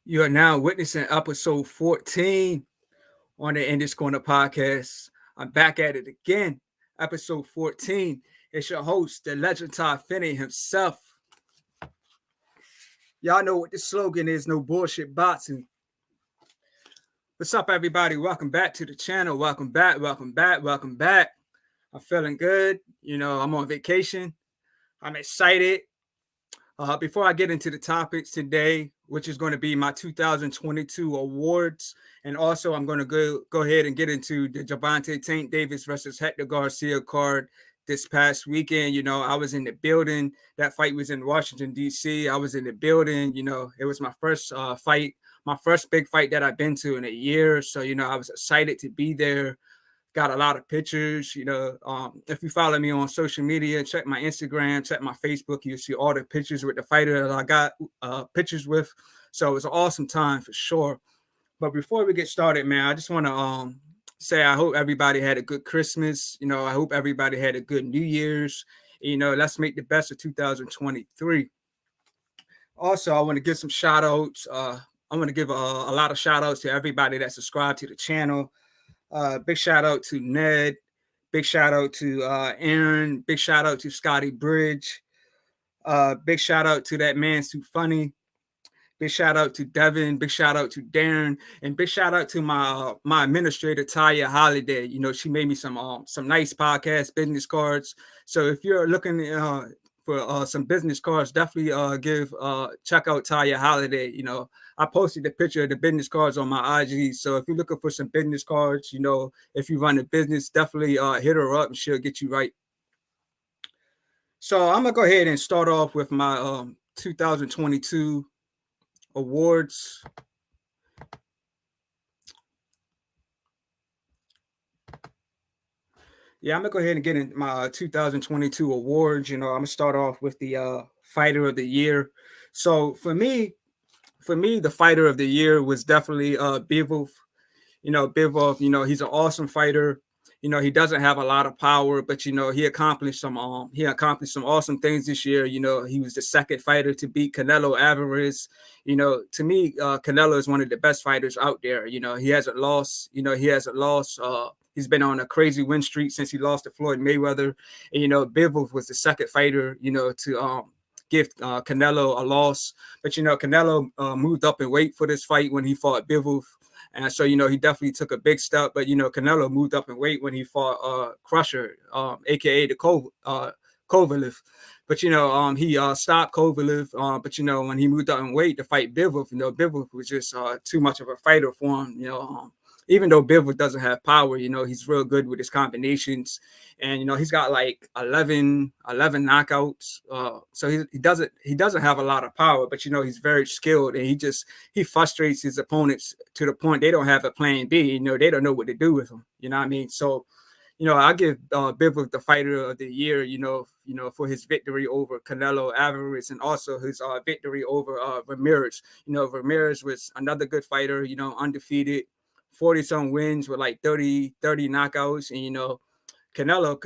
You are now witnessing episode 14 on the In This Corner podcast. I'm back at it again. Episode 14. It's your host, the legend Todd Finney himself. Y'all know what the slogan is, no bullshit boxing. What's up, everybody? Welcome back to the channel. Welcome back. I'm feeling good. I'm on vacation. I'm excited. Before I get into the topics today, which is going to be my 2022 awards, and also I'm going to go ahead and get into the Gervonta Tank Davis versus Hector Garcia card this past weekend. I was in the building. That fight was in Washington, D.C. I was in the building. It was my first fight, my first big fight that I've been to in a year. So, I was excited to be there. Got a lot of pictures. If you follow me on social media, check my Instagram, check my Facebook, you'll see all the pictures with the fighter that I got pictures with. So it was an awesome time for sure. But before we get started, man, I just want to say I hope everybody had a good Christmas. I hope everybody had a good New Year's. Let's make the best of 2023. Also, I want to give some shout outs. I want to give a lot of shout outs to everybody that subscribed to the channel. Big shout out to Ned. Big shout out to Aaron. Big shout out to Scotty Bridge. Big shout out to that man Too Funny. Big shout out to Devin. Big shout out to Darren. And big shout out to my administrator, Taya Holiday. She made me some nice podcast business cards. So if you're looking for some business cards, definitely check out Taya Holiday. I posted the picture of the business cards on my IG. So if you're looking for some business cards, if you run a business, definitely hit her up and she'll get you right. So I'm gonna go ahead and start off with my 2022 awards. Yeah, I'm gonna go ahead and get in my 2022 awards. I'm gonna start off with the fighter of the year. So for me, the fighter of the year was definitely Bivol. Bivol, he's an awesome fighter. He doesn't have a lot of power, but he accomplished some awesome things this year. He was the second fighter to beat Canelo Alvarez. To me, Canelo is one of the best fighters out there. He hasn't lost. He's been on a crazy win streak since he lost to Floyd Mayweather. And, Bivol was the second fighter, to give Canelo a loss. But, Canelo moved up in weight for this fight when he fought Bivol. And so, he definitely took a big step. But, Canelo moved up in weight when he fought Crusher, a.k.a. the Kovalev. But, he stopped Kovalev. But, when he moved up in weight to fight Bivol, Bivol was just too much of a fighter for him, even though Bivol doesn't have power, he's real good with his combinations. And, he's got like 11 knockouts. So he doesn't have a lot of power, but, he's very skilled. And he frustrates his opponents to the point they don't have a plan B. They don't know what to do with him. You know what I mean? So, I give Bivol the fighter of the year, for his victory over Canelo Alvarez and also his victory over Ramirez. Ramirez was another good fighter, undefeated. 40-some wins with like 30 knockouts. And, Canelo,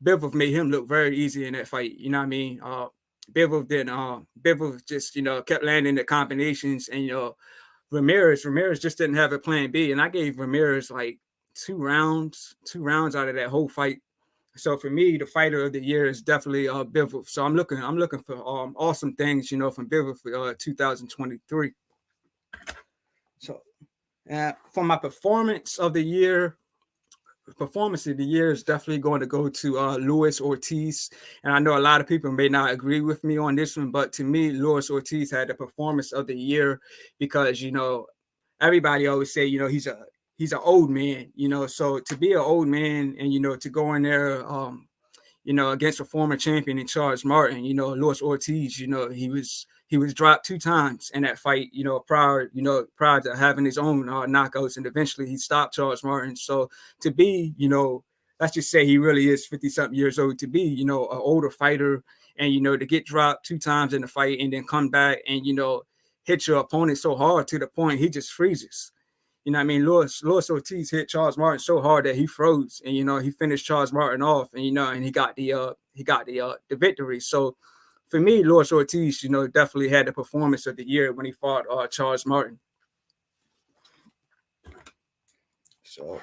Bivol made him look very easy in that fight. You know what I mean? Bivol just, kept landing the combinations. And, Ramirez just didn't have a plan B. And I gave Ramirez like two rounds out of that whole fight. So for me, the fighter of the year is definitely Bivol. So I'm looking for awesome things, from Bivol for 2023. So for my performance of the year is definitely going to go to Luis Ortiz. And I know a lot of people may not agree with me on this one, but to me, Luis Ortiz had the performance of the year because, everybody always say, he's an old man, so to be an old man and, to go in there, against a former champion in Charles Martin, Luis Ortiz, he was dropped 2 times in that fight, prior to having his own knockouts, and eventually he stopped Charles Martin. So to be, let's just say he really is 50-something years old, to be, an older fighter and, to get dropped 2 times in the fight and then come back and, hit your opponent so hard to the point he just freezes. You know what I mean? Luis Ortiz hit Charles Martin so hard that he froze, and he finished Charles Martin off, and and he got the victory. So for me, Luis Ortiz, definitely had the performance of the year when he fought Charles Martin. So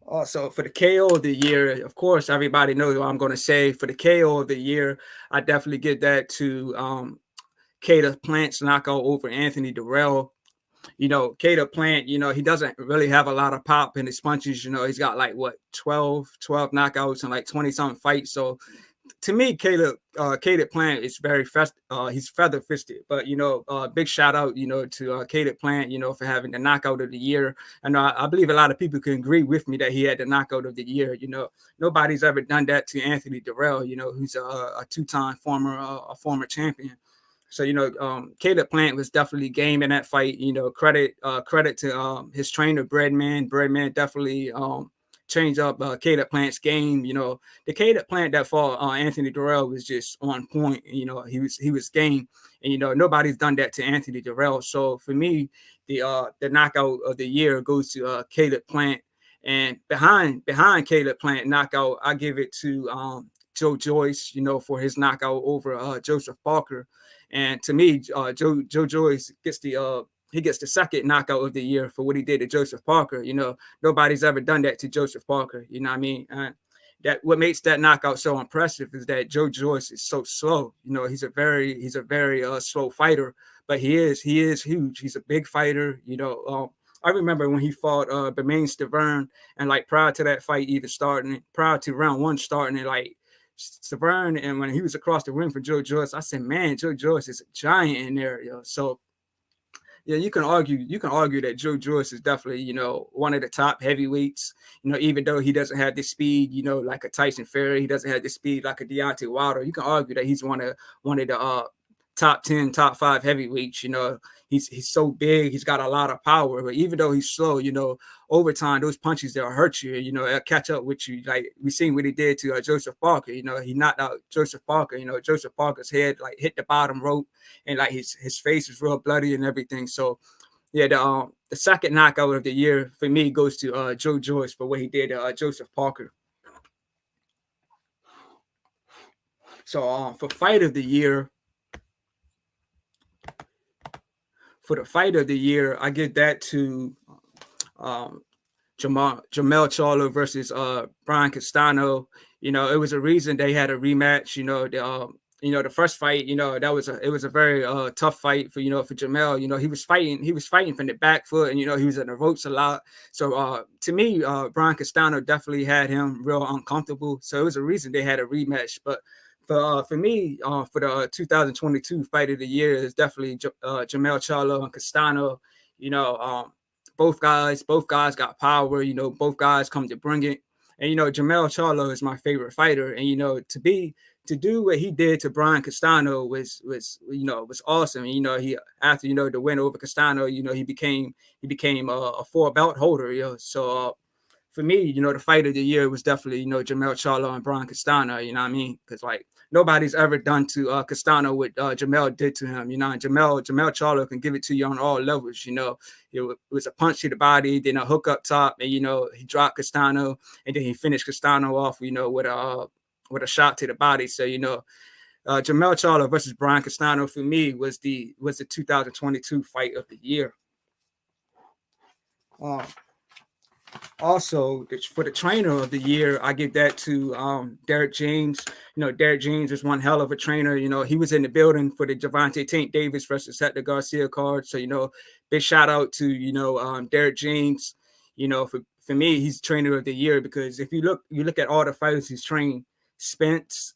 also for the KO of the year, of course, everybody knows what I'm going to say. For the KO of the year, I definitely give that to Caleb Plant's knockout over Anthony Durrell. Caleb Plant, he doesn't really have a lot of pop in his punches. He's got like what 12 knockouts and like 20 something fights. So to me, Caleb Plant is very he's feather fisted. But big shout out to Caleb Plant for having the knockout of the year. And I believe a lot of people can agree with me that he had the knockout of the year. Nobody's ever done that to Anthony Durrell. Who's a two-time former champion. So Caleb Plant was definitely game in that fight. Credit to his trainer Breadman. Breadman definitely changed up Caleb Plant's game. The Caleb Plant that fought Anthony Durrell was just on point. He was game, and nobody's done that to Anthony Durrell. So for me, the knockout of the year goes to Caleb Plant, and behind Caleb Plant knockout, I give it to Joe Joyce. For his knockout over Joseph Parker. And to me, Joe Joyce gets the second knockout of the year for what he did to Joseph Parker. Nobody's ever done that to Joseph Parker. You know what I mean? That what makes that knockout so impressive is that Joe Joyce is so slow. He's a very slow fighter, but he is huge. He's a big fighter. I remember when he fought Bermain Stavern, and like prior to that fight even starting, prior to round one starting, and like Stavern, and when he was across the ring for Joe Joyce, I said, man, Joe Joyce is a giant in there, So yeah, you can argue that Joe Joyce is definitely, one of the top heavyweights, even though he doesn't have the speed, like a Tyson Fury, he doesn't have the speed like a Deontay Wilder. You can argue that he's one of the top 10, top 5 heavyweights. He's so big, he's got a lot of power, but even though he's slow, over time, those punches that'll hurt you, they'll catch up with you. Like we seen what he did to Joseph Parker. He knocked out Joseph Parker. Joseph Parker's head like hit the bottom rope, and like his face is real bloody and everything. So yeah, the second knockout of the year for me goes to Joe Joyce for what he did to Joseph Parker. So for fight of the year, I give that to Jermell Charlo versus Brian Castano. It was a reason they had a rematch. The first fight, it was a very tough fight for Jermell. He was fighting from the back foot, and he was in the ropes a lot. So to me, Brian Castano definitely had him real uncomfortable. So it was a reason they had a rematch. But for me, for the 2022 fight of the year, is definitely Jermell Charlo and Castano. Both guys got power. Both guys come to bring it. And Jermell Charlo is my favorite fighter. And to do what he did to Brian Castano was awesome. He after the win over Castano, he became a 4 belt holder. So for me, the fight of the year was definitely Jermell Charlo and Brian Castano. You know what I mean? Because like nobody's ever done to Castano what Jermell did to him. And Jermell Charlo can give it to you on all levels. It was a punch to the body, then a hook up top, and he dropped Castano, and then he finished Castano off, with a shot to the body. So Jermell Charlo versus Brian Castano for me was the 2022 fight of the year. Also, for the trainer of the year, I give that to Derek James. Derek James is one hell of a trainer. He was in the building for the Gervonta Tank Davis versus Hector Garcia card. So, big shout out to, Derek James. For me, he's trainer of the year because if you look at all the fighters he's trained, Spence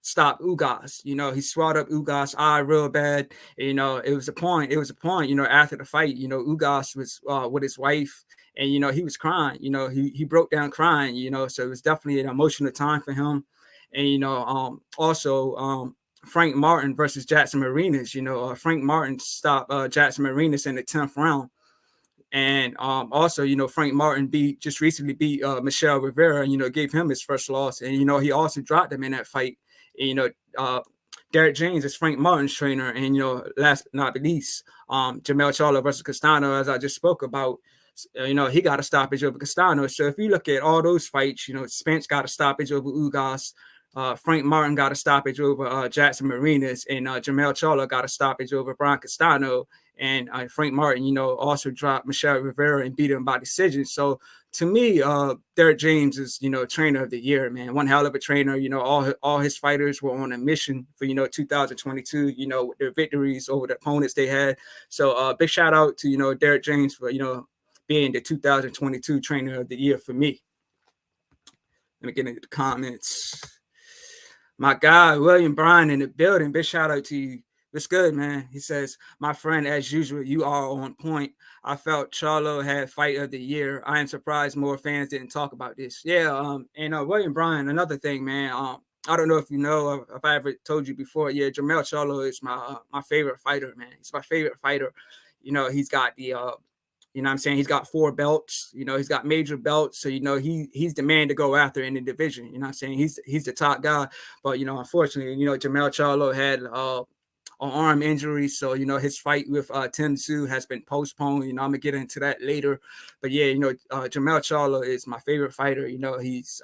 stopped Ugas. He swallowed up Ugas' eye real bad. It was a point. After the fight, Ugas was with his wife, and he was crying. He broke down crying. So it was definitely an emotional time for him. And also Frank Martin versus Jackson Marinas. Frank Martin stopped Jackson Marinas in the 10th round. And also, Frank Martin just recently beat Michelle Rivera, gave him his first loss. And, he also dropped him in that fight. And, Derek James is Frank Martin's trainer. And, last but not least, Jermell Charlo versus Castano, as I just spoke about, he got a stoppage over Castano. So if you look at all those fights, Spence got a stoppage over Ugas. Frank Martin got a stoppage over Jackson Marinas, and Jermell Charlo got a stoppage over Brian Castano. And Frank Martin, also dropped Michelle Rivera and beat him by decision. So to me, Derek James is, trainer of the year, man. One hell of a trainer. All his fighters were on a mission for, 2022, with their victories over the opponents they had. So big shout out to, Derek James for, being the 2022 trainer of the year for me. Let me get into the comments. My guy, William Bryan in the building. Big shout out to you. What's good, man? He says, my friend, as usual, you are on point. I felt Charlo had fight of the year. I am surprised more fans didn't talk about this. Yeah, and William Bryan, another thing, man. I don't know if you know, if I ever told you before. Yeah, Jermell Charlo is my favorite fighter, man. He's my favorite fighter. He's got the what I'm saying? He's got 4 belts. He's got major belts. So, he's the man to go after in the division. You know what I'm saying? He's the top guy. But, unfortunately, Jermell Charlo had an arm injury. So, his fight with Tim Tszyu has been postponed. I'm going to get into that later. But, yeah, Jermell Charlo is my favorite fighter. He's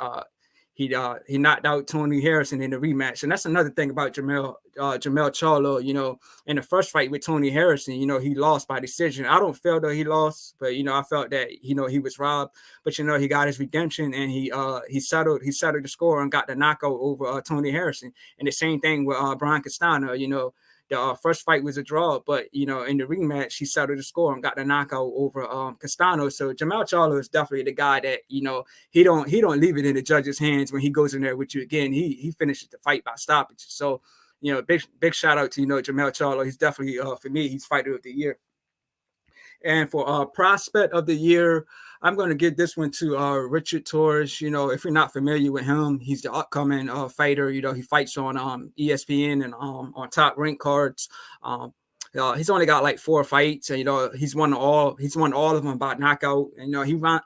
he knocked out Tony Harrison in the rematch. And that's another thing about Jermell Charlo, in the first fight with Tony Harrison, he lost by decision. I don't feel that he lost, but, I felt that, he was robbed. But, he got his redemption, and he settled the score and got the knockout over Tony Harrison. And the same thing with Brian Castano, the first fight was a draw, but in the rematch he settled the score and got the knockout over Castano. So Jermell Charlo is definitely the guy that he don't leave it in the judge's hands when he goes in there with you again. He finishes the fight by stoppage. So big shout out to Jermell Charlo. He's definitely for me, he's fighter of the year. And for prospect of the year, I'm going to give this one to Richard Torres. If you're not familiar with him, he's the upcoming fighter. He fights on ESPN and on Top Rank cards. He's only got like 4 fights, and he's won all of them by knockout. And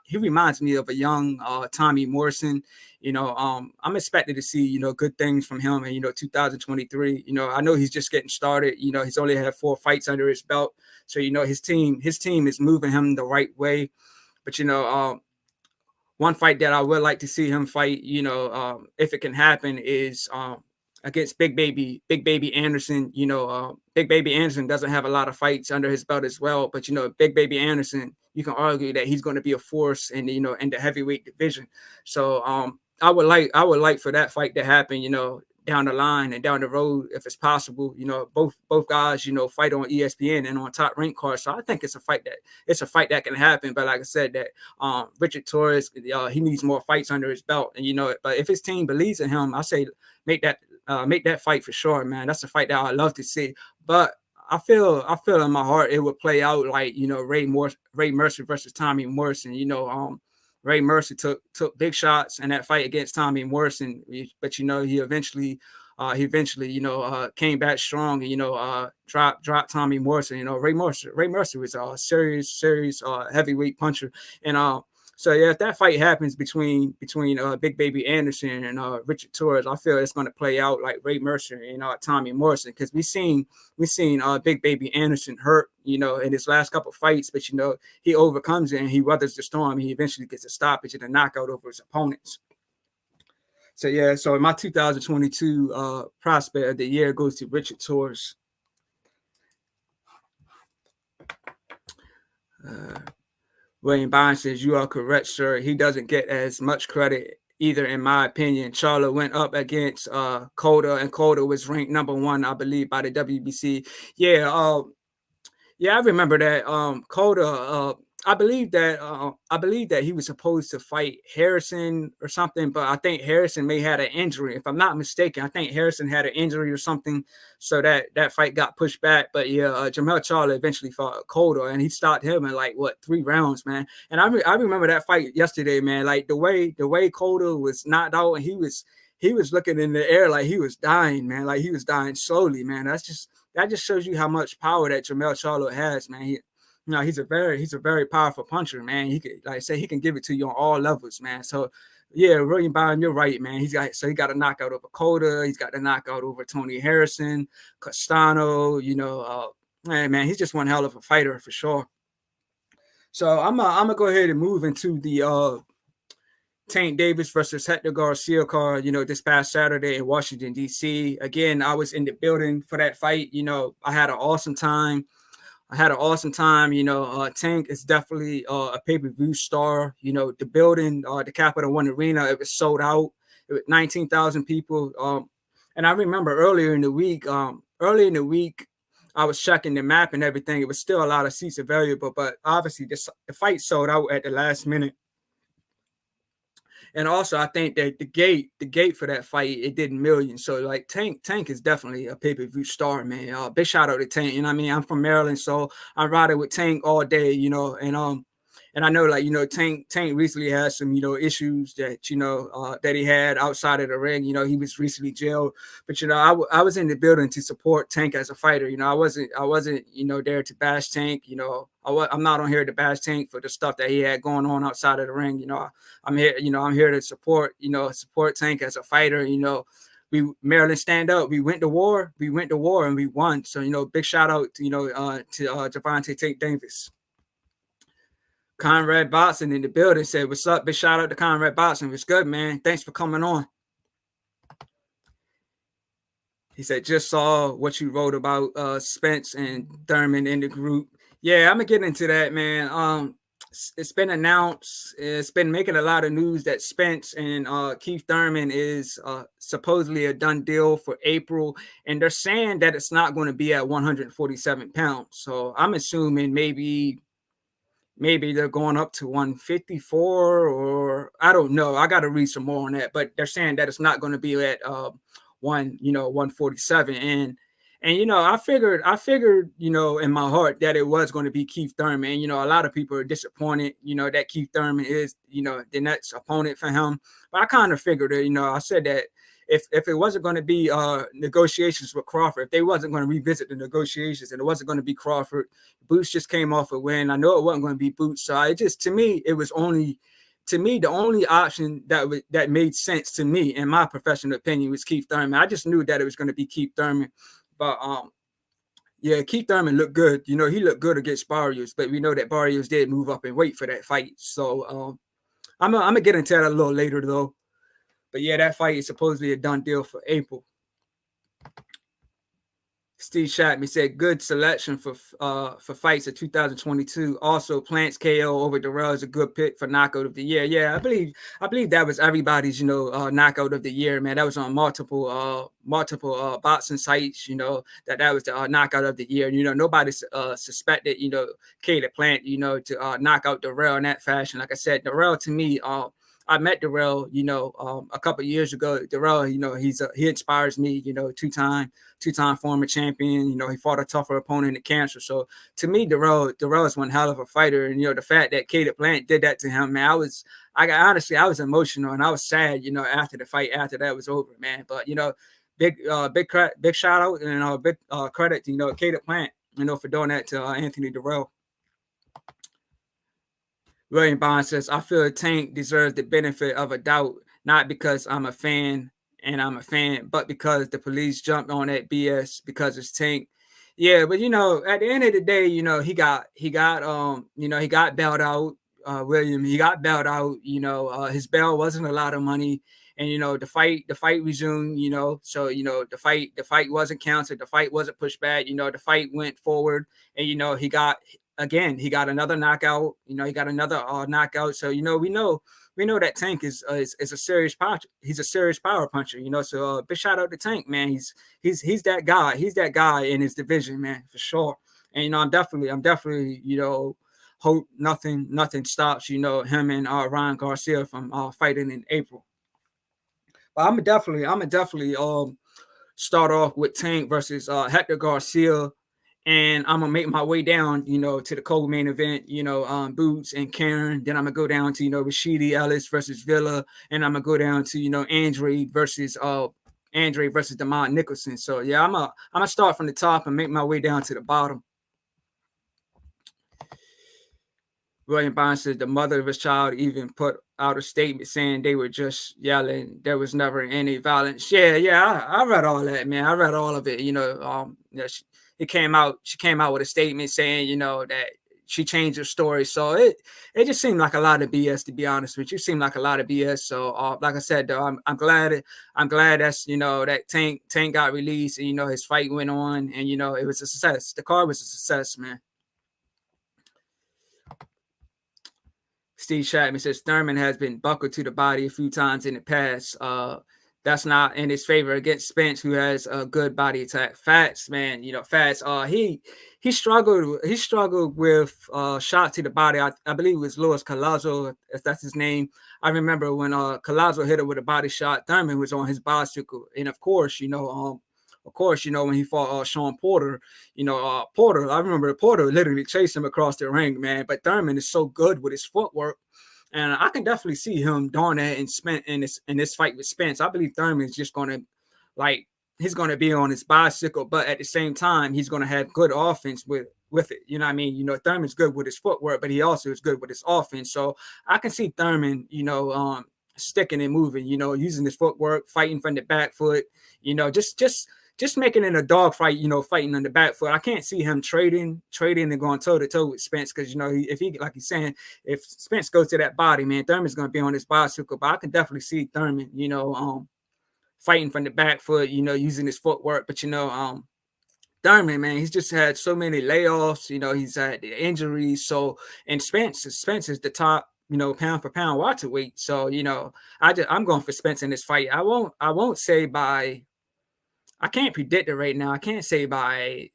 he reminds me of a young Tommy Morrison. I'm expected to see good things from him in 2023. I know he's just getting started. He's only had 4 fights under his belt, so his team is moving him the right way. But one fight that I would like to see him fight, if it can happen, is against Big Baby Anderson. Big Baby Anderson doesn't have a lot of fights under his belt as well, but Big Baby Anderson, you can argue that he's going to be a force in the in the heavyweight division. So I would like for that fight to happen, down the line and down the road if it's possible. Both guys, fight on ESPN and on Top Rank cards. So I think it's a fight that can happen. But like I said, that Richard Torres, he needs more fights under his belt. And but if his team believes in him, I say make that fight for sure, man. That's a fight that I'd love to see. But I feel in my heart it would play out like Ray Mercer versus Tommy Morrison. Ray Mercer took big shots in that fight against Tommy Morrison, but he eventually came back strong and dropped Tommy Morrison. Ray Mercer was a serious heavyweight puncher. And so yeah, if that fight happens between Big Baby Anderson and Richard Torres, I feel it's going to play out like Ray Mercer and Tommy Morrison, because we seen Big Baby Anderson hurt in his last couple of fights, but he overcomes it and he weathers the storm. He eventually gets a stoppage and a knockout over his opponents. So yeah, so my 2022 prospect of the year goes to Richard Torres. William Bond says, you are correct, sir. He doesn't get as much credit either, in my opinion. Charlo went up against Cotto, and Cotto was ranked number 1, I believe, by the WBC. Yeah, I remember that. Cotto, I believe that he was supposed to fight Harrison or something, but I think Harrison may have an injury. If I'm not mistaken, I think Harrison had an injury or something, so that fight got pushed back. But yeah, Jermell Charlo eventually fought Cotto, and he stopped him in like 3 rounds, man. And I remember that fight yesterday, man. Like the way Cotto was knocked out, and he was looking in the air like he was dying, man. Like he was dying slowly, man. That just shows you how much power that Jermell Charlo has, man. He's a very powerful puncher, man. He could, like I say, he can give it to you on all levels, man. So yeah, William Bond, you're right, man. He got a knockout over Cotto. He's got a knockout over Tony Harrison, Castano. Man, he's just one hell of a fighter for sure. So I'm gonna go ahead and move into the Tank Davis versus Hector Garcia card, this past Saturday in Washington, D.C. Again, I was in the building for that fight. I had an awesome time. Tank is definitely a pay-per-view star. The building, the Capital One Arena, it was sold out. It was 19,000 people. And I remember earlier in the week, I was checking the map and everything. It was still a lot of seats available, but obviously the fight sold out at the last minute. And also, I think that the gate for that fight, it did millions. So like Tank is definitely a pay-per-view star, man. Big shout out to Tank. You know what I mean? I'm from Maryland, so I'm riding with Tank all day, and I know, like, Tank recently had some, issues that, that he had outside of the ring. He was recently jailed, but, I was in the building to support Tank as a fighter. I wasn't, there to bash Tank. I'm not on here to bash Tank for the stuff that he had going on outside of the ring. I'm here to support Tank as a fighter. Maryland stand up. We went to war and we won. So, big shout out to Javante Tank Davis. Conrad Boxing in the building said, "What's up?" Big shout out to Conrad Boxing. What's good, man? Thanks for coming on. He said, "Just saw what you wrote about Spence and Thurman in the group." Yeah, I'm gonna get into that, man. It's been announced. It's been making a lot of news that Spence and Keith Thurman is supposedly a done deal for April, and they're saying that it's not going to be at 147 pounds. So I'm assuming maybe they're going up to 154, or I don't know. I got to read some more on that, but they're saying that it's not going to be at 147. And I figured, in my heart that it was going to be Keith Thurman. And, a lot of people are disappointed, that Keith Thurman is, the next opponent for him. But I kind of figured it, I said that if it wasn't going to be negotiations with Crawford, if they wasn't going to revisit the negotiations and it wasn't going to be Crawford, Boots just came off a win. I know it wasn't going to be Boots. So to me, the only option that made sense to me, in my professional opinion, was Keith Thurman. I just knew that it was going to be Keith Thurman. But yeah, Keith Thurman looked good. He looked good against Barrios, but we know that Barrios did move up and wait for that fight. So I'm gonna get into that a little later though. But yeah, that fight is supposedly a done deal for April. Steve Shatman said, "Good selection for fights of 2022. Also, Plants KO over Darrell is a good pick for knockout of the year." Yeah, I believe that was everybody's knockout of the year, man. That was on multiple boxing sites. That was the knockout of the year. Nobody suspected Caleb Plant to knock out Darrell in that fashion. Like I said, Darrell, to me, I met Darrell, a couple of years ago. Darrell, he inspires me. Two-time former champion. He fought a tougher opponent in cancer. So to me, Darrell is one hell of a fighter. And the fact that Caleb Plant did that to him, man, I was emotional and I was sad. After the fight, after that was over, man. But big shout out and big credit to Caleb Plant, for doing that to Anthony Darrell. William Bond says, "I feel Tank deserves the benefit of a doubt, not because I'm a fan, but because the police jumped on that BS because it's Tank." Yeah, but at the end of the day, he got bailed out. William, he got bailed out. His bail wasn't a lot of money, and the fight resumed. So the fight wasn't canceled. The fight wasn't pushed back. The fight went forward, and he got another knockout. He got another knockout. So we know that Tank is a serious puncher. He's a serious power puncher. So big shout out to Tank, man. He's that guy. He's that guy in his division, man, for sure. And I'm definitely hope nothing stops him and Ryan Garcia from fighting in April. But I'm definitely start off with Tank versus Hector Garcia. And I'm gonna make my way down, to the co-main event, Boots and Karen. Then I'm gonna go down to, Rashidi Ellis versus Villa, and I'm gonna go down to, Andre versus DeMont Nicholson. So yeah, I'm gonna start from the top and make my way down to the bottom. William Bond says the mother of his child even put out a statement saying they were just yelling. There was never any violence. Yeah, I read all that, man. I read all of it. She came out with a statement saying, that she changed her story. So it just seemed like a lot of BS, to be honest with you. It seemed like a lot of BS. So like I said, though, I'm glad that's, that Tank got released, and his fight went on, and it was a success. The card was a success, man. Steve Chapman says Thurman has been buckled to the body a few times in the past. That's not in his favor against Spence, who has a good body attack. Fats, man, Fats. He struggled. He struggled with shot to the body. I believe it was Luis Collazo, if that's his name. I remember when Collazo hit him with a body shot. Thurman was on his bicycle, and of course, when he fought Sean Porter, Porter. I remember Porter literally chased him across the ring, man. But Thurman is so good with his footwork. And I can definitely see him doing that in this fight with Spence. I believe Thurman is just gonna he's gonna be on his bicycle, but at the same time, he's gonna have good offense with it. You know what I mean? Thurman's good with his footwork, but he also is good with his offense. So I can see Thurman, sticking and moving, using his footwork, fighting from the back foot, just making it a dog fight, fighting on the back foot. I can't see him trading and going toe to toe with Spence, because if he, like he's saying, if Spence goes to that body, man, Thurman's going to be on his bicycle. But I can definitely see Thurman, fighting from the back foot, using his footwork. But Thurman, man, he's just had so many layoffs. He's had the injuries. So, and Spence is the top, pound for pound welterweight. So, I'm going for Spence in this fight. I won't say by. I can't predict it right now. I can't say by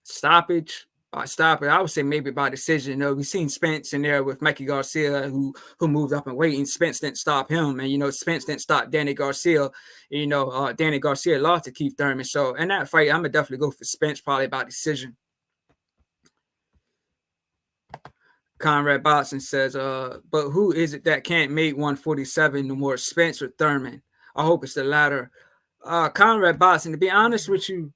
stoppage. By stoppage, I would say maybe by decision. We've seen Spence in there with Mikey Garcia, who moved up and weight, and Spence didn't stop him. And Spence didn't stop Danny Garcia. Danny Garcia lost to Keith Thurman. So in that fight, I'm gonna definitely go for Spence, probably by decision. Conrad Botson says, but who is it that can't make 147 no more, Spence or Thurman? I hope it's the latter. Conrad Botson, to be honest with you,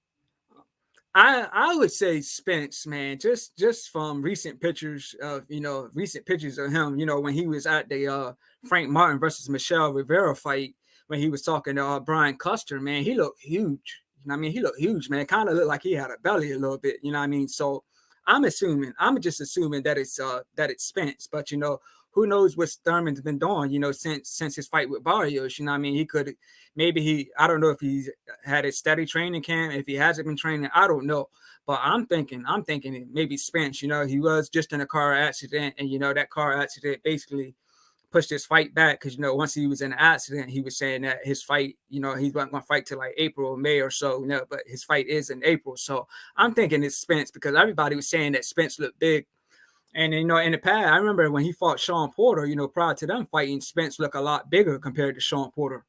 I would say Spence, man, just from recent pictures of him, when he was at the Frank Martin versus Michelle Rivera fight, when he was talking to Brian Custer, man, he looked huge. He looked huge, man. Kind of looked like he had a belly a little bit, So I'm just assuming that it's Spence, but who knows what Thurman's been doing, since his fight with Barrios. He could I don't know if he's had a steady training camp, if he hasn't been training, I don't know. But I'm thinking maybe Spence. He was just in a car accident, and that car accident basically pushed his fight back, because once he was in an accident, he was saying that his fight, he wasn't going to fight till like April or May or so. But his fight is in April, so I'm thinking it's Spence, because everybody was saying that Spence looked big. And in the past, I remember when he fought Sean Porter, prior to them fighting, Spence looked a lot bigger compared to Sean Porter.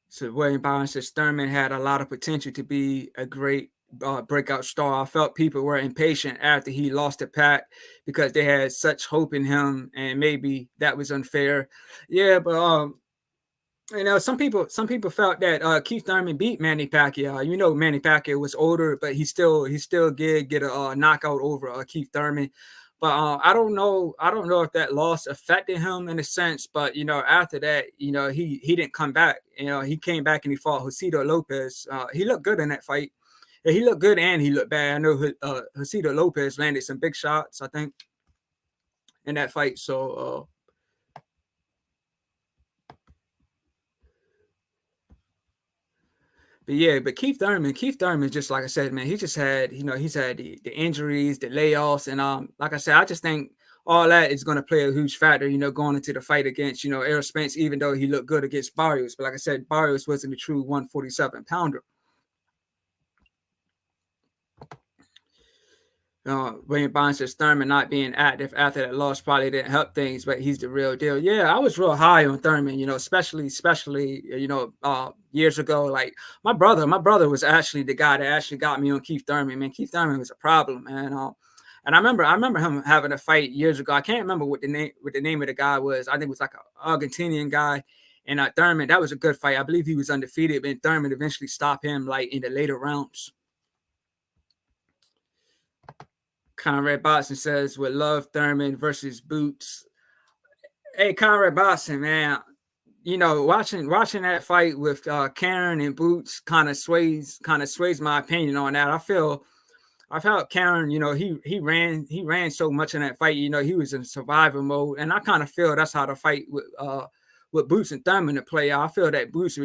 So William Byron says Thurman had a lot of potential to be a great breakout star. I felt people were impatient after he lost to Pat, because they had such hope in him, and maybe that was unfair. Yeah, but some people felt that Keith Thurman beat Manny Pacquiao. Manny Pacquiao was older, but he still did get a knockout over Keith Thurman. But I don't know if that loss affected him in a sense. But after that, he didn't come back. He came back and he fought Josito Lopez. He looked good in that fight. Yeah, he looked good and he looked bad. I know Josito Lopez landed some big shots, I think, in that fight. So. But yeah, but Keith Thurman, just like I said, man, he just had, he's had the injuries, the layoffs, and like I said, I just think all that is going to play a huge factor, going into the fight against, Errol Spence, even though he looked good against Barrios. But like I said, Barrios wasn't a true 147 pounder. William Bond says Thurman not being active after that loss probably didn't help things, but he's the real deal. Yeah, I was real high on Thurman, especially years ago. Like my brother was actually the guy that actually got me on Keith Thurman. Man, Keith Thurman was a problem, man. And I remember him having a fight years ago. I can't remember what the name of the guy was. I think it was like an Argentinian guy. And Thurman, that was a good fight. I believe he was undefeated, but Thurman eventually stopped him like in the later rounds. Conrad Boston says, would love Thurman versus Boots. Hey, Conrad Boston, man. you know, watching that fight with Karen and Boots kind of sways my opinion on that. I felt Karen, you know, he ran so much in that fight. You know, he was in survival mode, and I kind of feel that's how the fight with Boots and Thurman to play out. I feel that Boots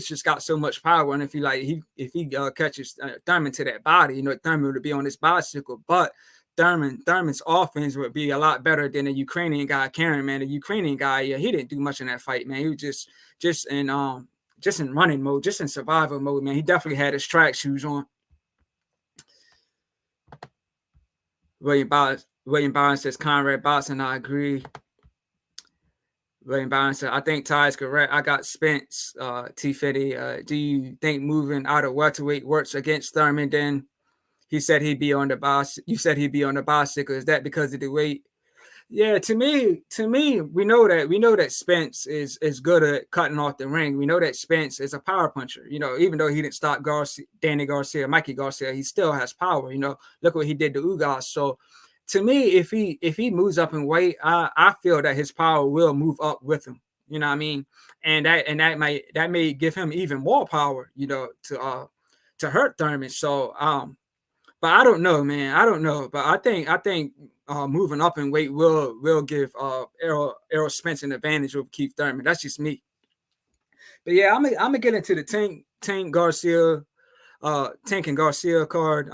just got so much power, and if he catches Thurman to that body, you know, Thurman would be on his bicycle, but Thurman's offense would be a lot better than the Ukrainian guy, Karen, man. The Ukrainian guy, yeah, he didn't do much in that fight, man. He was just in running mode, just in survival mode, man. He definitely had his track shoes on. William Byron says Conrad boxing. I agree. William Byron said, I think Ty is correct. I got Spence, T50. Do you think moving out of welterweight works against Thurman? Then he said he'd be on the bicycle. You said he'd be on the bicycle. Is that because of the weight? Yeah, to me, we know that Spence is good at cutting off the ring. We know that Spence is a power puncher. You know, even though he didn't stop Danny Garcia, Mikey Garcia, he still has power. You know, look what he did to Ugas. So, to me, if he moves up in weight, I feel that his power will move up with him. You know what I mean? And that may give him even more power. You know, to hurt Thurman. So, but I don't know, man. I don't know, but I think moving up in weight will give Errol Spence an advantage over Keith Thurman. That's just me. But yeah, I'm gonna get into the Tank Garcia, Tank and Garcia card.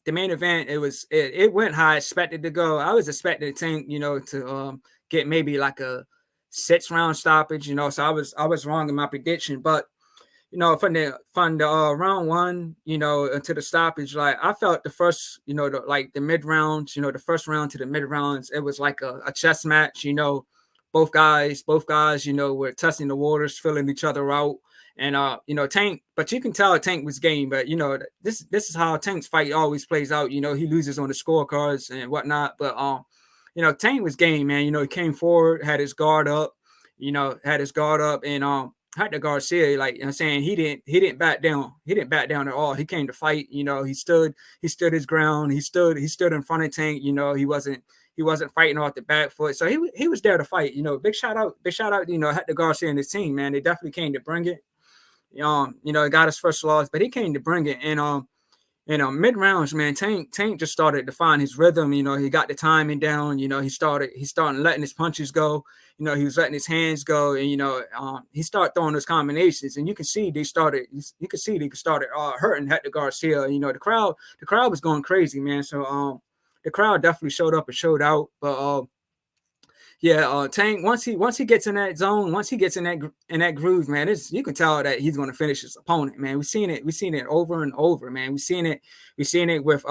The main event, it went how I expected to go. I was expecting Tank, you know, to get maybe like a 6-round stoppage, you know. So I was wrong in my prediction, but you know, from the round one, you know, to the stoppage, like I felt the first, you know, the mid rounds, you know, the first round to the mid rounds, it was like a chess match, you know. Both guys, you know, were testing the waters, filling each other out, and you know, Tank. But you can tell Tank was game. But you know, this is how Tank's fight always plays out. You know, he loses on the scorecards and whatnot. But you know, Tank was game, man. You know, he came forward, had his guard up, and Hector Garcia, like I'm saying, he didn't back down. He didn't back down at all. He came to fight. You know, he stood his ground. He stood in front of Tank. You know, he wasn't fighting off the back foot. So he was there to fight. You know, big shout out, you know, Hector Garcia and his team, man. They definitely came to bring it. You know, he got his first loss, but he came to bring it. And mid rounds, man, Tank just started to find his rhythm. You know, he got the timing down. You know, he started letting his punches go. You know, he was letting his hands go, and you know, he started throwing those combinations, and you can see they started hurting Hector Garcia. You know, the crowd was going crazy, man. So the crowd definitely showed up and showed out. But yeah, Tank, once he gets in that zone, once he gets in that groove, man, you can tell that he's going to finish his opponent, man. We've seen it over and over, man. We've seen it with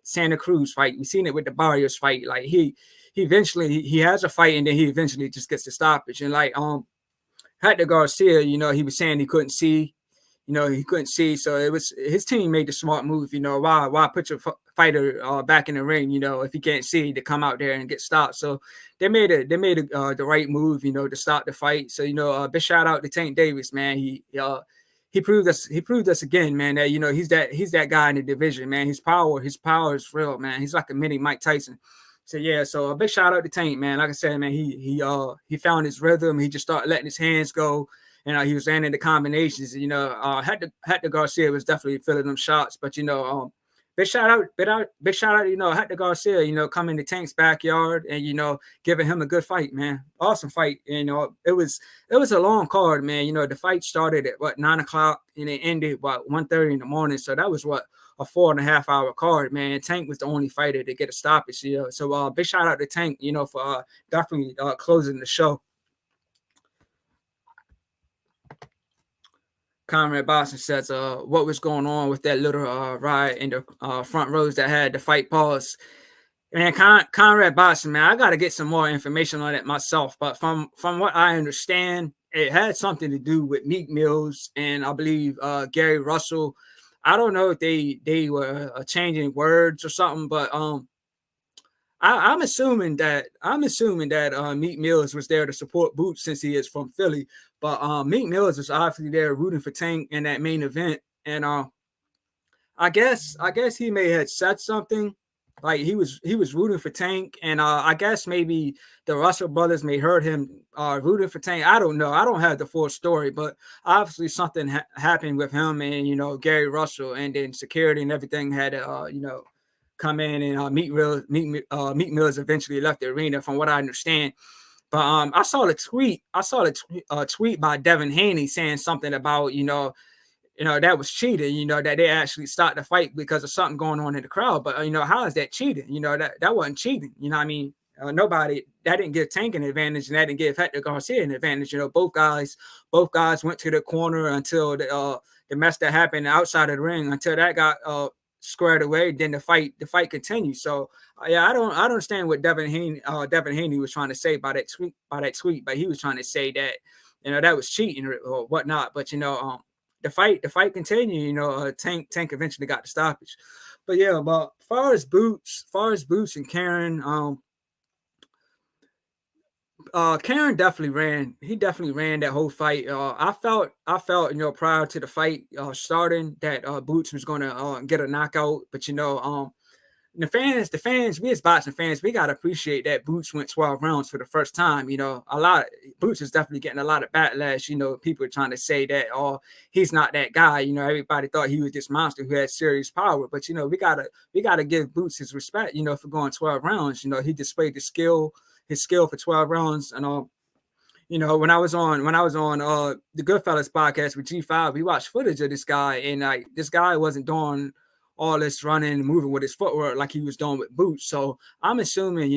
Santa Cruz fight. We've seen it with the Barrios fight. Like he eventually he has a fight, and then he eventually just gets the stoppage. And like Hector Garcia, you know, he was saying he couldn't see. You know, he couldn't see, so it was his team made the smart move. You know, why put your fighter back in the ring? You know, if he can't see, to come out there and get stopped. So they made the right move. You know, to stop the fight. So you know, big shout out to Tank Davis, man. He proved us again, man. That you know he's that guy in the division, man. His power is real, man. He's like a mini Mike Tyson. So yeah, so a big shout out to Tank, man. Like I said, man, he found his rhythm. He just started letting his hands go. You know, he was landing the combinations. You know, Hector Garcia was definitely filling them shots. But you know, big shout out. You know, Hector Garcia. You know, coming to Tank's backyard and you know, giving him a good fight, man. Awesome fight. You know, it was a long card, man. You know, the fight started at 9 o'clock and it ended about 1:30 in the morning. So that was a 4.5 hour card, man. Tank was the only fighter to get a stoppage. You know, so big shout out to Tank. You know, for definitely closing the show. Conrad Boston says, what was going on with that little riot in the front rows that had the fight pause? Man, Conrad Boston, man, I got to get some more information on it myself. But from what I understand, it had something to do with Meek Mills and I believe Gary Russell. I don't know if they were changing words or something, but I'm assuming that Meek Mills was there to support Boots since he is from Philly. But Meek Mills was obviously there rooting for Tank in that main event, and I guess he may have said something Like he was rooting for Tank, and I guess maybe the Russell brothers may heard him rooting for Tank. I don't know. I don't have the full story, but obviously something happened with him and Gary Russell, and then security and everything had to come in, and Meat Mills eventually left the arena, from what I understand. But I saw the tweet. I saw the tweet by Devin Haney saying something about that was cheating, that they actually stopped the fight because of something going on in the crowd. But, how is that cheating? That wasn't cheating. You know what I mean? Nobody, that didn't give Tank an advantage, and that didn't give Hector Garcia an advantage. Both guys went to the corner until the mess that happened outside of the ring, until that got squared away. Then the fight continued. So yeah, I don't understand what Devin Haney was trying to say by that tweet, but he was trying to say that that was cheating or whatnot. But the fight continued. Tank eventually got the stoppage. But yeah, but far as Boots and Karen, Karen definitely ran. He definitely ran that whole fight. I felt prior to the fight starting that Boots was gonna get a knockout, but the fans, we as boxing fans, we gotta appreciate that Boots went 12 rounds for the first time. Boots is definitely getting a lot of backlash. People are trying to say that, oh, he's not that guy. Everybody thought he was this monster who had serious power. But we gotta give Boots his respect. For going 12 rounds. He displayed his skill for 12 rounds. And when I was on the Goodfellas podcast with G5, we watched footage of this guy, and like this guy wasn't doing all this running and moving with his footwork like he was doing with Boots. So I'm assuming,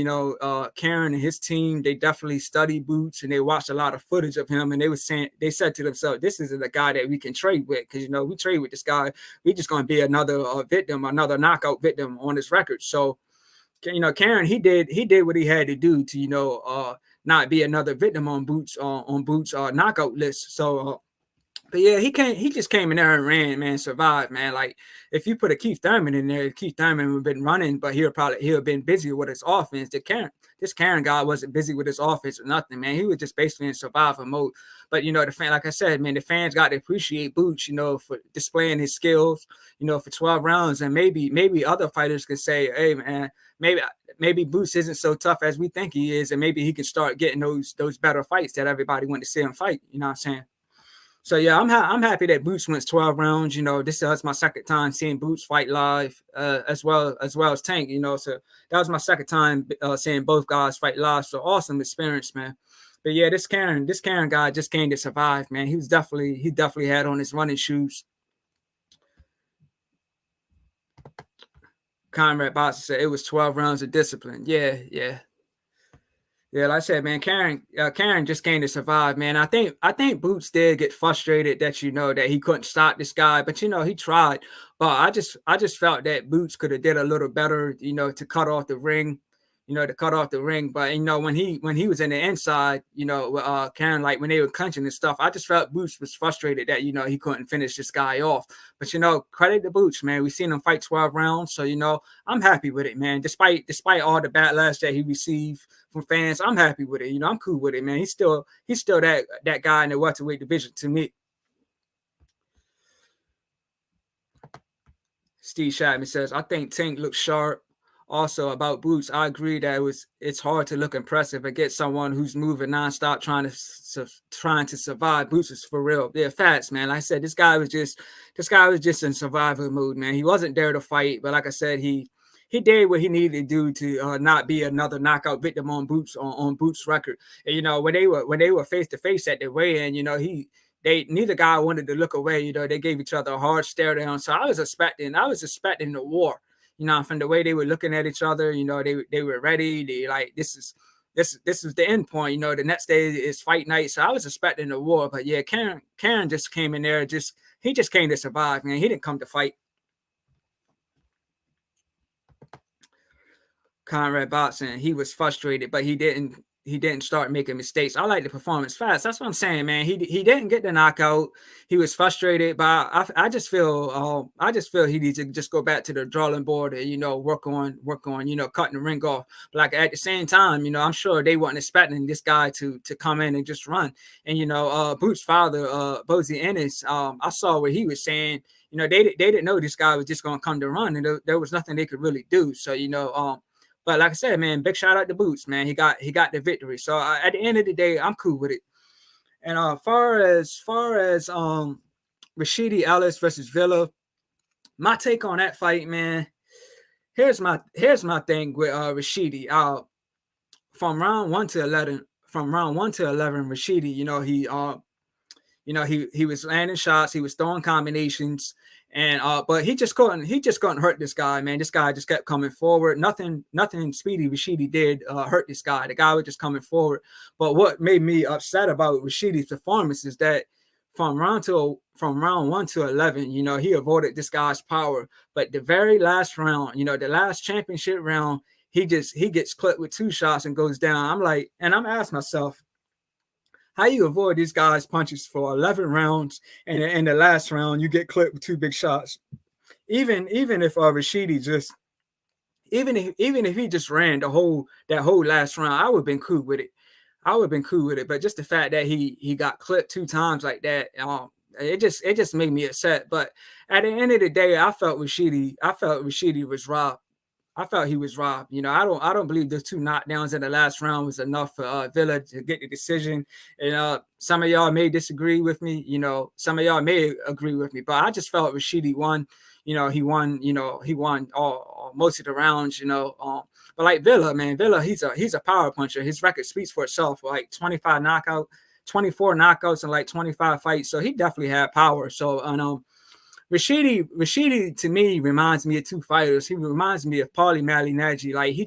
Karen and his team, they definitely studied Boots, and they watched a lot of footage of him, and they said to themselves, this isn't a guy that we can trade with, because we trade with this guy, we just gonna be another victim, another knockout victim on his record. So Karen, he did what he had to do to not be another victim on Boots knockout list. So but yeah, he just came in there and ran, man, survived, man. Like if you put a Keith Thurman in there, Keith Thurman would have been running, but he'll have been busy with his offense. This Karen guy wasn't busy with his offense or nothing, man. He was just basically in survival mode. But the fan, like I said, man, the fans got to appreciate Boots, for displaying his skills, for 12 rounds. And maybe other fighters could say, hey man, maybe Boots isn't so tough as we think he is, and maybe he can start getting those better fights that everybody went to see him fight. You know what I'm saying? So yeah, I'm happy that Boots went 12 rounds. This is my second time seeing Boots fight live, as well as Tank. So that was my second time seeing both guys fight live. So awesome experience, man. But yeah, this Karen guy just came to survive, man. He definitely had on his running shoes. Conrad Boxer said it was 12 rounds of discipline. Yeah, yeah. Yeah, like I said, man, Karen just came to survive, man. I think Boots did get frustrated that that he couldn't stop this guy, but he tried. But I just felt that Boots could have did a little better, to cut off the ring, to cut off the ring. But when he was in the inside, with Karen, like when they were clinching and stuff, I just felt Boots was frustrated that he couldn't finish this guy off. But credit to Boots, man. We've seen him fight 12 rounds, so I'm happy with it, man. Despite all the backlash that he received from fans, I'm happy with it. I'm cool with it, man. He's still that guy in the welterweight division to me. Steve Shatman says, I think Tank looks sharp. Also about Boots, I agree that it's hard to look impressive against someone who's moving nonstop trying to survive. Boots is for real. They're facts, man. Like I said, this guy was just in survival mode, man. He wasn't there to fight, but like I said, he did what he needed to do to not be another knockout victim on Boots' record. And, when they were face to face at the weigh-in, neither guy wanted to look away. They gave each other a hard stare down. So I was expecting the war. From the way they were looking at each other, they were ready. They like this is the end point. The next day is fight night. So I was expecting the war. But yeah, Karen just came in there. He just came to survive, man. He didn't come to fight. Conrad Boxing, he was frustrated, but he didn't didn't start making mistakes. I like the performance fast. That's what I'm saying, man. He didn't get the knockout. He was frustrated, but I just feel he needs to just go back to the drawing board and work on cutting the ring off. But like at the same time, I'm sure they weren't expecting this guy to come in and just run. And Boots' father, Bozy Ennis, I saw what he was saying. They didn't know this guy was just gonna come to run, and there was nothing they could really do. So but like I said, man, big shout out to Boots, man. He got the victory. So at the end of the day, I'm cool with it. And far as Rashidi Ellis versus Villa, my take on that fight, man. Here's my thing with Rashidi. From round 1 to 11, Rashidi, he was landing shots, he was throwing combinations, and but he just couldn't hurt this guy, man. This guy just kept coming forward. Nothing Speedy Rashidi did hurt this guy. The guy was just coming forward. But what made me upset about Rashidi's performance is that from round 1 to 11, he avoided this guy's power. But the very last round, the last championship round, he gets clipped with 2 shots and goes down. I'm asking myself, how you avoid these guys' punches for 11 rounds, and in the last round you get clipped with 2 big shots? Even if Rashidi just even if he just ran that whole last round, I would have been cool with it. But just the fact that he got clipped 2 times like that, it just made me upset. But at the end of the day, I felt Rashidi was robbed. I felt he was robbed. I don't believe those 2 knockdowns in the last round was enough for Villa to get the decision. And some of y'all may disagree with me. Some of y'all may agree with me, but I just felt Rashidi won. He won all most of the rounds. But like Villa, man, he's a power puncher. His record speaks for itself. Like 24 knockouts in like 25 fights. So he definitely had power. So Rashidi to me reminds me of 2 fighters. He reminds me of Paulie Malignaggi. Like he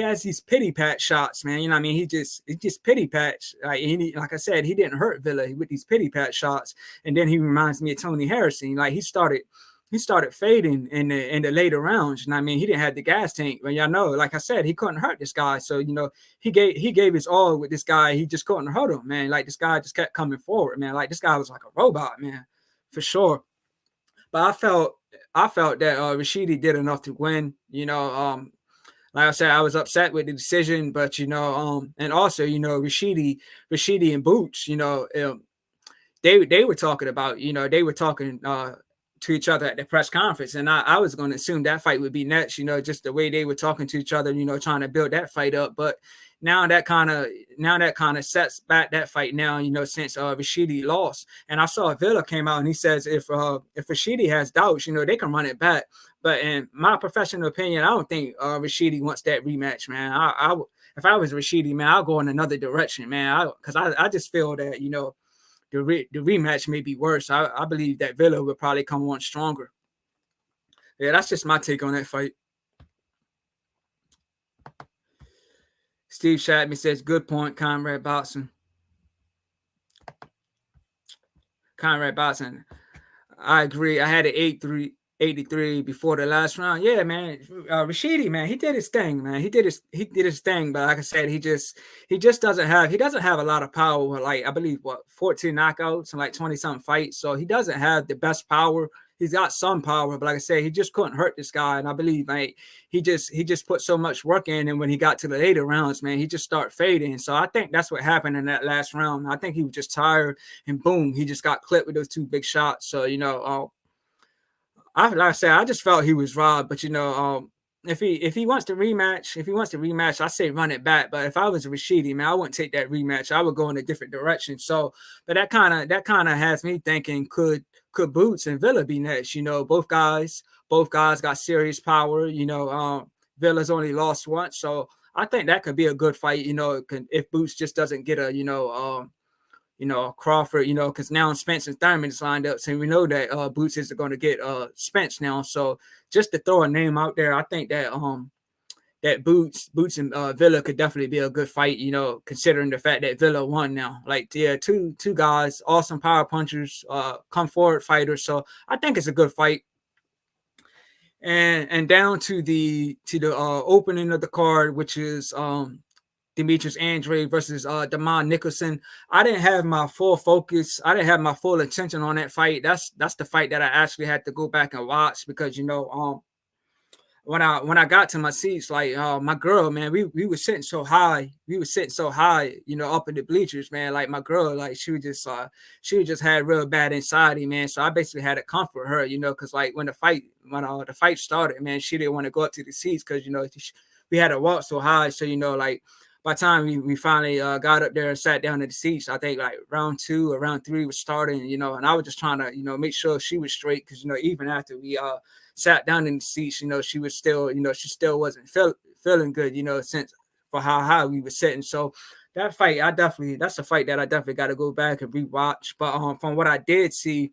has these pity patch shots, man. You know what I mean? He just pity patch. Like I said, he didn't hurt Villa with these pity patch shots. And then he reminds me of Tony Harrison. Like he started fading in the later rounds. You know what I mean? He didn't have the gas tank. But y'all know, like I said, he couldn't hurt this guy. So he gave his all with this guy. He just couldn't hurt him, man. Like this guy just kept coming forward, man. Like this guy was like a robot, man. For sure. But I felt that Rashidi did enough to win. Like I said, I was upset with the decision, but and also Rashidi and Boots, they were talking about, to each other at the press conference, and I was going to assume that fight would be next, just the way they were talking to each other, trying to build that fight up. But now that kind of sets back that fight now, since Rashidi lost. And I saw Villa came out and he says if Rashidi has doubts, they can run it back. But in my professional opinion, I don't think Rashidi wants that rematch, man. If I was Rashidi, man, I'll go in another direction, man. Because I just feel that the rematch may be worse. I believe that Villa will probably come on stronger. Yeah, that's just my take on that fight. Steve Shatman says, good point, Conrad Boxing. I agree. I had an 83 before the last round. Yeah, man. Rashidi, man, he did his thing, man. He did his thing, but like I said, he doesn't have a lot of power. Like I believe 14 knockouts and like 20-something fights. So he doesn't have the best power. He's got some power, but like I said, he just couldn't hurt this guy. And I believe, like, he just put so much work in, and when he got to the later rounds, man, he just started fading. So I think that's what happened in that last round. I think he was just tired, and boom, he just got clipped with those 2 big shots. So like I said, I just felt he was robbed. But if he wants to rematch, I say run it back. But if I was Rashidi, man, I wouldn't take that rematch. I would go in a different direction. So, but that kind of has me thinking, could Boots and Villa be next? Both guys got serious power. Villa's only lost once, so I think that could be a good fight. If Boots just doesn't get a Crawford, because now Spence and Thurman is lined up, so we know that Boots is going to get Spence now. So just to throw a name out there, I think that that Boots and Villa could definitely be a good fight, considering the fact that Villa won now. Like, yeah, two guys, awesome power punchers, come forward fighters. So I think it's a good fight. And down to the opening of the card, which is Demetrius Andrade versus Damon Nicholson. I didn't have my full focus. I didn't have my full attention on that fight. That's the fight that I actually had to go back and watch because when I got to my seats, like my girl, man, we were sitting so high. We were sitting so high, up in the bleachers, man. Like my girl, like she just had real bad anxiety, man. So I basically had to comfort her, because like when the fight started, man, she didn't want to go up to the seats because we had to walk so high. So like by the time we finally got up there and sat down in the seats, I think like round 2 or round 3 was starting, and I was just trying to make sure she was straight because even after we sat down in the seats, she was still, she still wasn't feeling good, since for how high we were sitting. So that fight, that's a fight that I definitely got to go back and rewatch. But from what I did see,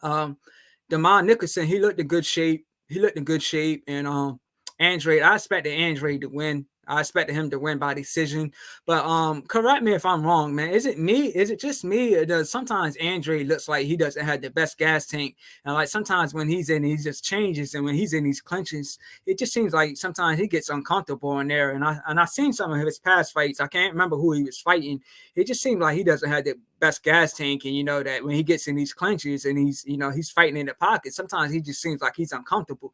Damon Nicholson, he looked in good shape. And Andrade, I expected Andrade to win. I expected him to win by decision. But correct me if I'm wrong, man. Is it me? Is it just me? Or does sometimes Andrade looks like he doesn't have the best gas tank? And like sometimes when he's in, he just changes. And when he's in these clinches, it just seems like sometimes he gets uncomfortable in there. And I seen some of his past fights. I can't remember who he was fighting. It just seemed like he doesn't have the best gas tank. And that when he gets in these clinches and he's fighting in the pocket, sometimes he just seems like he's uncomfortable.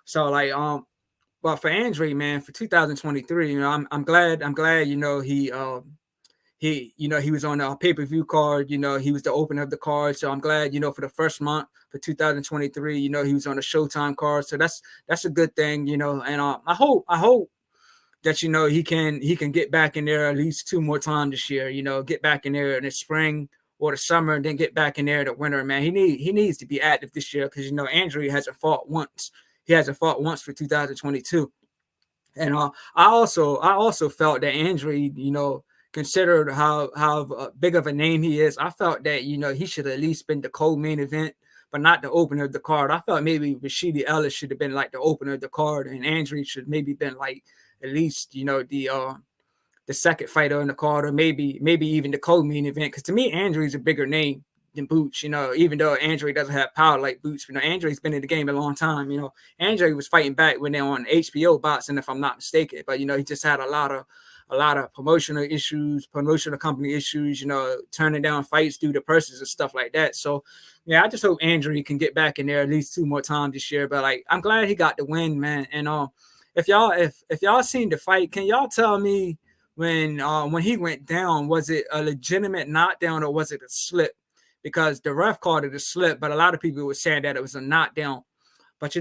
So like but for Andre, man, for 2023, I'm glad, he was on a pay-per-view card, he was the opener of the card. So I'm glad, for the first month for 2023, he was on the ShoTime card. So that's a good thing, and I hope that, he can get back in there at least 2 more times this year, get back in there in the spring or the summer, and then get back in there in the winter, man. He needs to be active this year because, Andre hasn't fought once. He hasn't fought once for 2022. And I also felt that Andre, considered how big of a name he is, I felt that, he should have at least been the co-main event, but not the opener of the card. I felt maybe Rashidi Ellis should have been like the opener of the card, and Andre should maybe been like at least, the second fighter in the card, or maybe even the co-main event. Because to me, Andre's a bigger name than Boots, even though Andre doesn't have power like Boots. Andre's been in the game a long time. Andre was fighting back when they were on HBO boxing, if I'm not mistaken. But he just had a lot of promotional issues, promotional company issues, turning down fights due to purses and stuff like that. So yeah, I just hope Andre can get back in there at least 2 more times this year. But like, I'm glad he got the win, man. And if y'all seen the fight, can y'all tell me when he went down, was it a legitimate knockdown or was it a slip? Because the ref called it a slip, but a lot of people were saying that it was a knockdown. But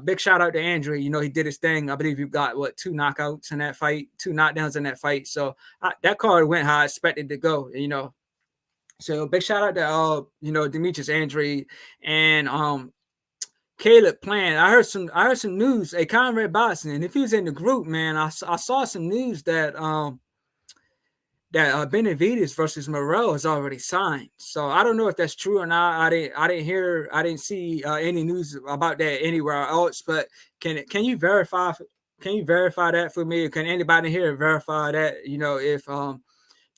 big shout out to Andre. He did his thing. I believe he got 2 knockouts in that fight, 2 knockdowns in that fight. So that card went how I expected to go. So big shout out to Demetrius Andrade and Caleb Plant. I heard some news. Hey, Conrad Boxing, and if he was in the group, man, I saw some news that Benavidez versus Morrell is already signed. So I don't know if that's true or not. I didn't see any news about that anywhere else. But can you verify that for me? Can anybody here verify that?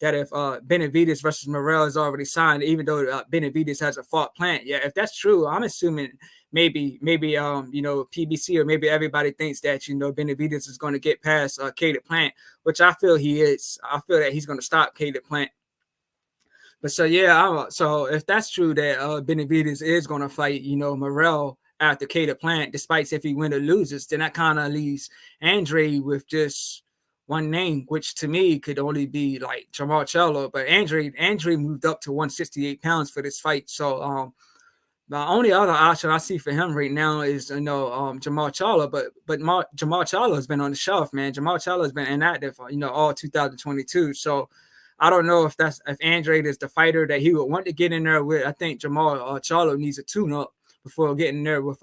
If Benavidez versus Morrell is already signed, even though Benavidez hasn't fought Plant. Yeah, if that's true, I'm assuming maybe PBC or maybe everybody thinks that Benavidez is going to get past Caleb Plant, which I feel he is. I feel that he's going to stop Caleb Plant. But so yeah, so if that's true that Benavidez is going to fight Morrell after Caleb Plant, despite if he wins or loses, then that kind of leaves Andre with just one name, which to me could only be like Jamal Charlo. But Andre moved up to 168 pounds for this fight. So the only other option I see for him right now is Jamal Charlo, but Jamal Charlo has been on the shelf, man. Jamal Charlo has been inactive, all 2022. So I don't know if Andre is the fighter that he would want to get in there with. I think Jamal Charlo needs a tune-up before getting there with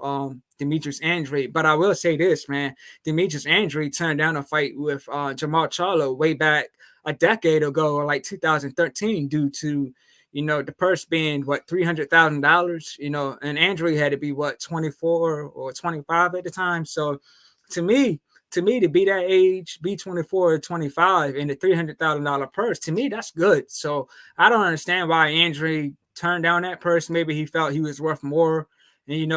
Demetrius Andrade. But I will say this, man. Demetrius Andrade turned down a fight with Jamal Charlo way back a decade ago, or like 2013, due to the purse being $300,000, and Andre had to be 24 or 25 at the time. So to me to be that age, be 24 or 25 in the $300,000 purse, to me, that's good. So I don't understand why Andre turned down that purse. Maybe he felt he was worth more. And,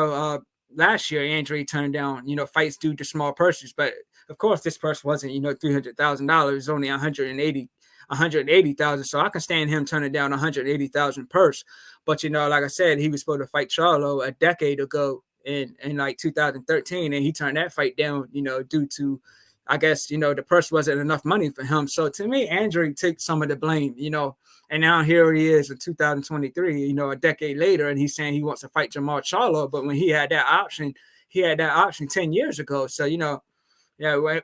last year, Andre turned down, fights due to small purses. But of course, this purse wasn't, $300,000. It was only 180,000. So I can stand him turning down 180,000 purse. But, like I said, he was supposed to fight Charlo a decade ago in like 2013, and he turned that fight down, due to, I guess, the purse wasn't enough money for him. So to me, Andre takes some of the blame, and now here he is in 2023, a decade later, and he's saying he wants to fight Jamal Charlo. But when he had that option 10 years ago. So, yeah,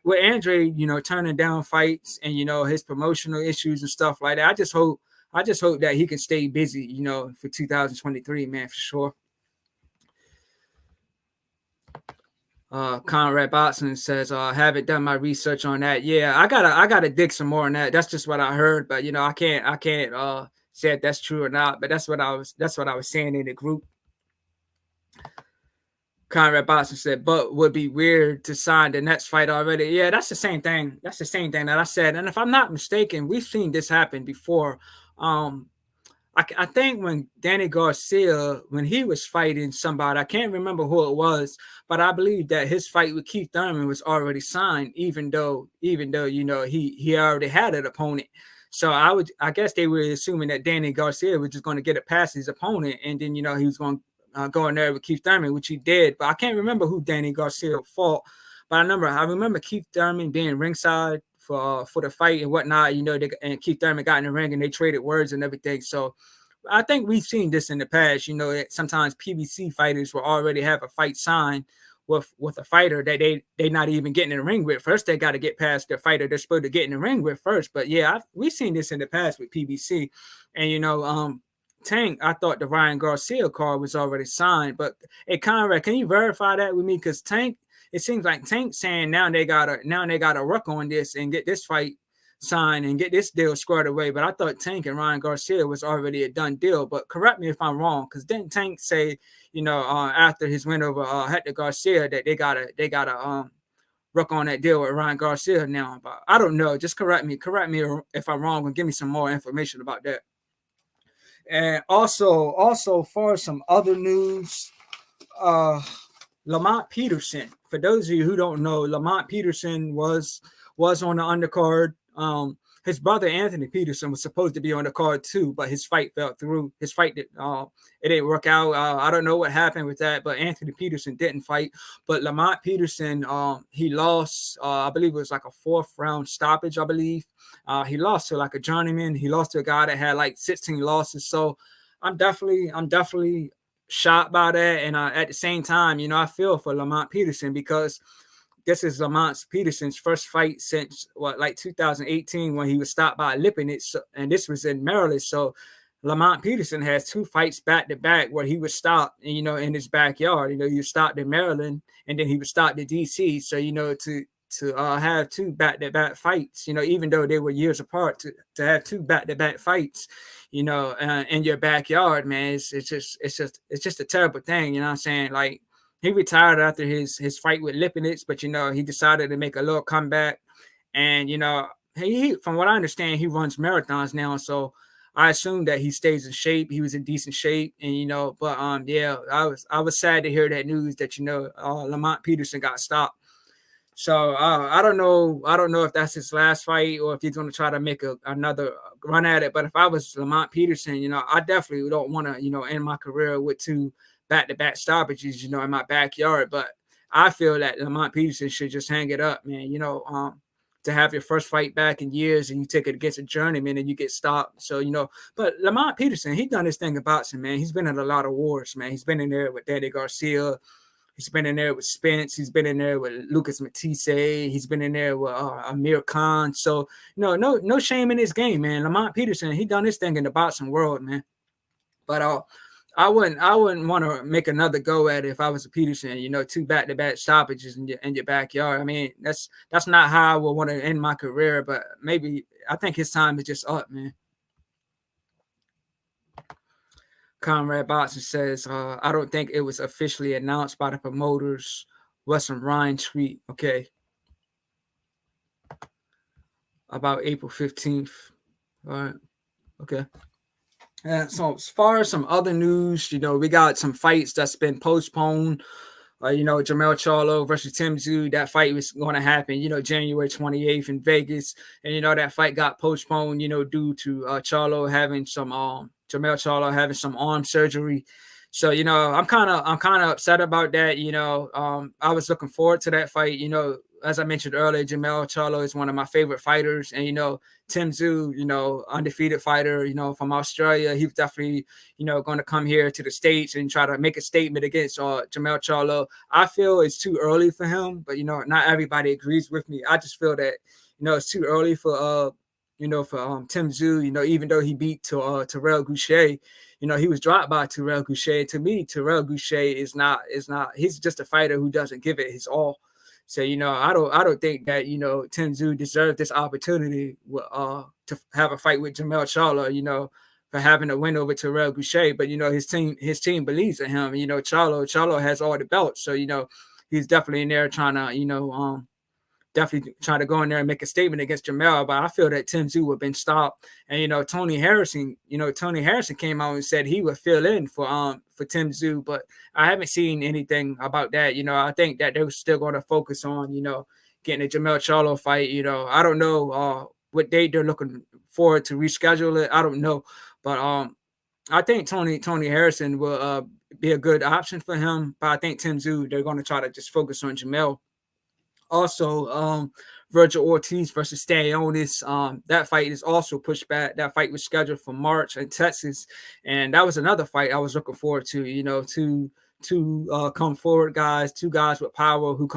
with Andre, turning down fights and, his promotional issues and stuff like that, I just hope that he can stay busy, for 2023, man, for sure. Conrad Boxing says, haven't done my research on that. Yeah, I gotta dig some more on that. That's just what I heard, but I can't say if that's true or not. But that's what I was saying in the group. Conrad Boxing said, but would be weird to sign the next fight already. Yeah, that's the same thing. That's the same thing that I said. And if I'm not mistaken, we've seen this happen before. I think when Danny Garcia, when he was fighting somebody, I can't remember who it was, but I believe that his fight with Keith Thurman was already signed, even though he already had an opponent. So I guess they were assuming that Danny Garcia was just going to get it past his opponent, and then he was going to go in there with Keith Thurman, which he did. But I can't remember who Danny Garcia fought. But I remember Keith Thurman being ringside for the fight and whatnot. And Keith Thurman got in the ring and they traded words and everything. So I think we've seen this in the past. Sometimes PBC fighters will already have a fight signed with a fighter that they not even getting in the ring with. First, they got to get past the fighter they're supposed to get in the ring with first. But yeah, we've seen this in the past with PBC. And Tank, I thought the Ryan Garcia card was already signed. But hey, Conrad, can you verify that with me? Because Tank, it seems like Tank saying now they gotta work on this and get this fight signed and get this deal squared away. But I thought Tank and Ryan Garcia was already a done deal. But correct me if I'm wrong, because didn't Tank say, after his win over Hector Garcia, that they gotta work on that deal with Ryan Garcia now? But I don't know. Just correct me if I'm wrong and give me some more information about that. And also for some other news, Lamont Peterson. For those of you who don't know, Lamont Peterson was on the undercard. His brother Anthony Peterson was supposed to be on the card too, but his fight fell through. His fight it didn't work out. I don't know what happened with that, but Anthony Peterson didn't fight. But Lamont Peterson, he lost. I believe it was like a 4th round stoppage. I believe he lost to like a journeyman. He lost to a guy that had like 16 losses. So I'm definitely shocked by that. And at the same time, I feel for Lamont Peterson because this is Lamont Peterson's first fight since 2018 when he was stopped by Lipinets, and this was in Maryland. So Lamont Peterson has 2 fights back to back where he was stopped, in his backyard. He was stopped in Maryland and then he was stopped in DC. So to have 2 back-to-back fights, even though they were years apart, to have 2 back-to-back fights, in your backyard, man, it's just a terrible thing. You know what I'm saying? Like, he retired after his fight with Lipinets, but he decided to make a little comeback, and he from what I understand, he runs marathons now, so I assume that he stays in shape. He was in decent shape, and but yeah, I was sad to hear that news that Lamont Peterson got stopped. So I don't know if that's his last fight or if he's going to try to make another run at it. But if I was Lamont Peterson, I definitely don't want to end my career with 2 back-to-back stoppages, in my backyard. But I feel that Lamont Peterson should just hang it up, man. To have your first fight back in years and you take it against a journeyman and you get stopped. So, but Lamont Peterson, he done this thing in boxing, man. He's been in a lot of wars, man. He's been in there with Danny Garcia. He's been in there with Spence. He's been in there with Lucas Matisse. He's been in there with Amir Khan. So, no shame in his game, man. Lamont Peterson, he done this thing in the boxing world, man. But I wouldn't want to make another go at it if I was a Peterson. 2 back-to-back stoppages in your backyard. I mean, that's not how I would want to end my career. But maybe I think his time is just up, man. Conrad Boxing says, I don't think it was officially announced by the promoters. Weston Ryan tweet, okay, about April 15th. All right, okay. So as far as some other news, we got some fights that's been postponed. Jermell Charlo versus Tim Tszyu. That fight was going to happen, January 28th in Vegas, and that fight got postponed, due to Charlo having some Jermell Charlo having some arm surgery. So I'm kind of upset about that. I was looking forward to that fight. As I mentioned earlier, Jermell Charlo is one of my favorite fighters, and Tim Tszyu, undefeated fighter, from Australia. He's definitely, going to come here to the States and try to make a statement against Jermell Charlo. I feel it's too early for him, but not everybody agrees with me. I just feel that it's too early for Tim Tszyu. Even though he beat Terrell Gausha. He was dropped by Terrell Gausha. To me, Terrell Gausha is not. He's just a fighter who doesn't give it his all. So I don't think that Tim Tszyu deserved this opportunity to have a fight with Jermell Charlo. For having a win over Terrell Gausha. But his team believes in him. Charlo has all the belts, so he's definitely in there trying to definitely try to go in there and make a statement against Jermell. But I feel that Tim Tszyu would have been stopped. And Tony Harrison came out and said he would fill in for Tim Tszyu, but I haven't seen anything about that. I think that they're still going to focus on getting a Jermell Charlo fight. I don't know what date they're looking forward to reschedule it. I don't know, but I think Tony Harrison will be a good option for him. But I think Tim Tszyu, they're going to try to just focus on Jermell. Also, Virgil Ortiz versus Stanionis. That fight is also pushed back. That fight was scheduled for March in Texas, and that was another fight I was looking forward to. Two come forward guys, two guys with power who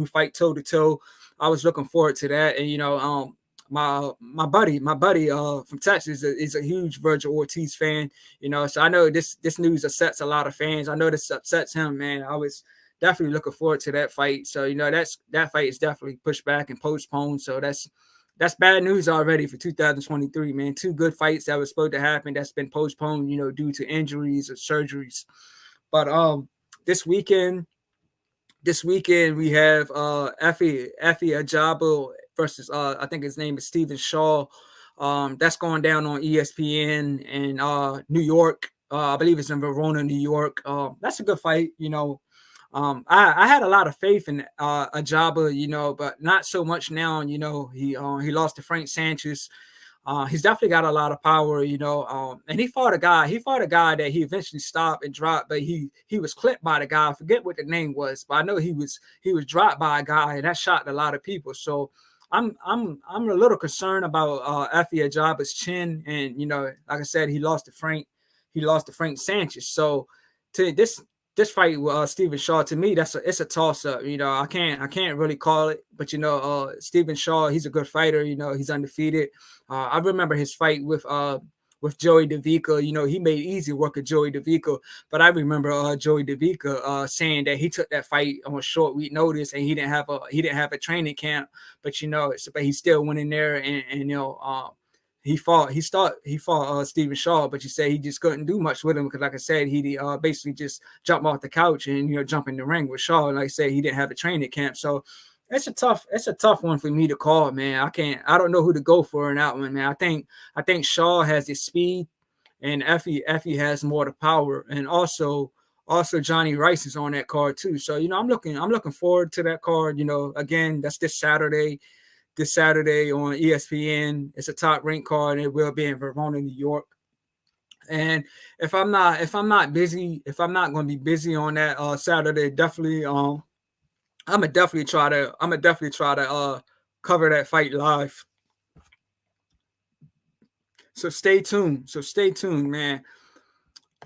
fight toe to toe. I was looking forward to that, and my buddy from Texas is a huge Virgil Ortiz fan. So I know this news upsets a lot of fans. I know this upsets him, man. I was definitely looking forward to that fight. So that fight is definitely pushed back and postponed. So that's bad news already for 2023, man. Two good fights that were supposed to happen that's been postponed, due to injuries or surgeries. But this weekend we have Efe Ajabo versus I think his name is Stephen Shaw. That's going down on ESPN in New York. I believe it's in Verona, New York. That's a good fight, I had a lot of faith in Ajaba, but not so much now. He lost to Frank Sanchez. He's definitely got a lot of power, and he fought a guy that he eventually stopped and dropped, but he was clipped by the guy. I forget what the name was, but I know he was dropped by a guy, and that shocked a lot of people. So I'm a little concerned about Efe Ajaba's chin, and like I said, he lost to Frank Sanchez. So to this fight with Stephen Shaw, to me, it's a toss up. I can't really call it, but Stephen Shaw, he's a good fighter. He's undefeated. I remember his fight with Joey DeVica. He made easy work of Joey DeVica, but I remember Joey DeVica saying that he took that fight on short week notice and he didn't have a training camp, but but he still went in there and he fought Stephen Shaw, but you say he just couldn't do much with him because, like I said, he basically just jumped off the couch and jump in the ring with Shaw. And like I said, he didn't have a training camp, so it's a tough one for me to call, man. I don't know who to go for in that one, man. I think Shaw has the speed, and Efe has more the power, and also Johnny Rice is on that card too. So I'm looking forward to that card. Again, that's this Saturday on ESPN. It's a top ranked card, and it will be in Verona, New York. And if I'm not going to be busy on that Saturday, definitely I'm gonna definitely try to cover that fight live. So stay tuned, man.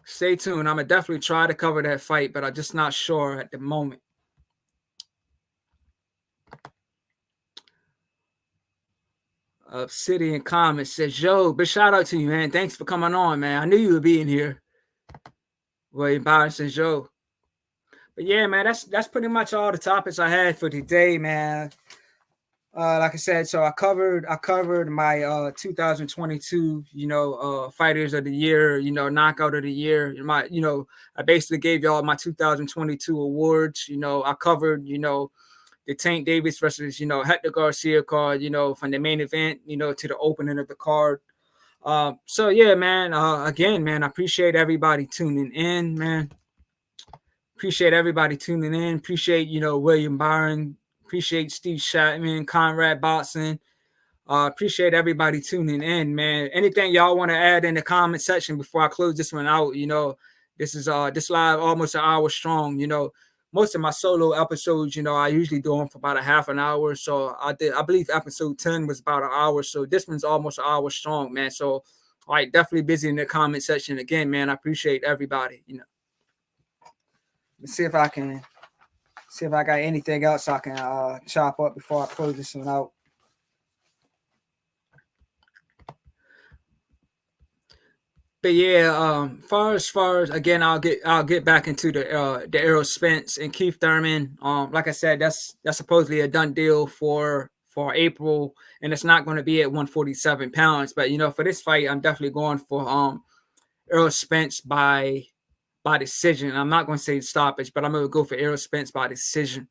Stay tuned. I'm gonna definitely try to cover that fight, but I'm just not sure at the moment. Obsidian Comments says, "Yo, big shout out to you, man. Thanks for coming on, man. I knew you would be in here." William Byron says, "Yo." But yeah, man, that's pretty much all the topics I had for today, man. Like I said, so I covered my 2022, fighters of the year, knockout of the year. I basically gave y'all my 2022 awards. I covered, the Tank Davis versus, Hector Garcia card, from the main event, to the opening of the card. So yeah, man, again, man, I appreciate everybody tuning in, man. Appreciate everybody tuning in. Appreciate, William Byron. Appreciate Steve Shatman, Conrad Botson. Appreciate everybody tuning in, man. Anything y'all want to add in the comment section before I close this one out? This is this live almost an hour strong. Most of my solo episodes, I usually do them for about a half an hour. So I believe episode 10 was about an hour. So this one's almost an hour strong, man. So all right, definitely busy in the comment section again, man. I appreciate everybody. Let's see if I got anything else I can chop up before I close this one out. But yeah, far as again, I'll get back into the Errol Spence and Keith Thurman. Like I said, that's supposedly a done deal for April, and it's not going to be at 147 pounds. But for this fight, I'm definitely going for Errol Spence by decision. I'm not going to say stoppage, but I'm going to go for Errol Spence by decision.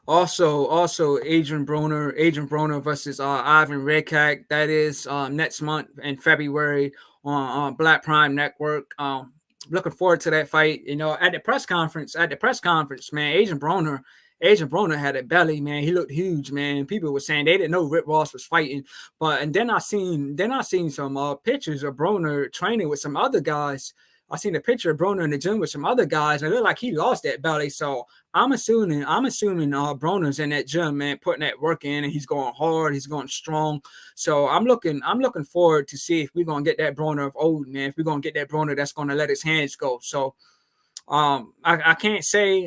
Also, Adrian Broner versus Ivan Redkach. That is next month in February on Black Prime Network. Looking forward to that fight. At the press conference, man, Adrian Broner had a belly, man. He looked huge, man. People were saying they didn't know Rick Ross was fighting, and then I seen some pictures of Broner training with some other guys. I seen a picture of Broner in the gym with some other guys, and it looked like he lost that belly. So I'm assuming Broner's in that gym, man, putting that work in, and he's going hard, he's going strong. So I'm looking forward to see if we're gonna get that Broner of old, man. If we're gonna get that Broner that's gonna let his hands go. So I can't say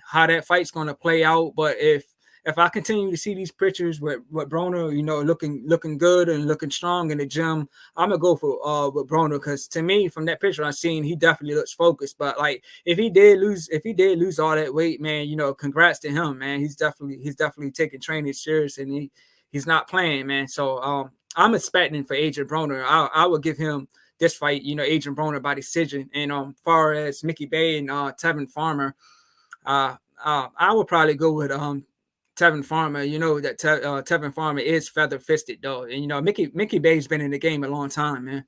how that fight's gonna play out, but if I continue to see these pictures with Broner, looking good and looking strong in the gym, I'm gonna go for with Broner, because to me, from that picture I've seen, he definitely looks focused. But like if he did lose all that weight, man, congrats to him, man. He's definitely taking training serious, and he's not playing, man. So I'm expecting for Adrian Broner. I would give him this fight, Adrian Broner by decision. And far as Mickey Bay and Tevin Farmer, I would probably go with Tevin Farmer. That Tevin Farmer is feather fisted though, and Mickey Bay's been in the game a long time, man.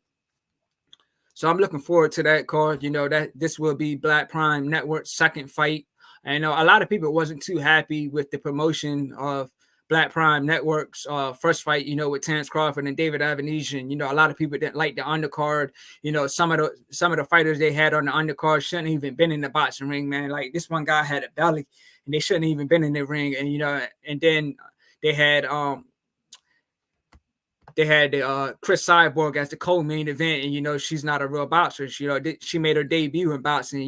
So I'm looking forward to that card. That this will be Black Prime Network's second fight. And a lot of people wasn't too happy with the promotion of Black Prime Network's first fight, with Terrence Crawford and David Avanesian. A lot of people didn't like the undercard. Some of the fighters they had on the undercard shouldn't even been in the boxing ring, man. Like this one guy had a belly, and they shouldn't even been in the ring. And and then they had Chris Cyborg as the co-main event, and she's not a real boxer. She made her debut in boxing.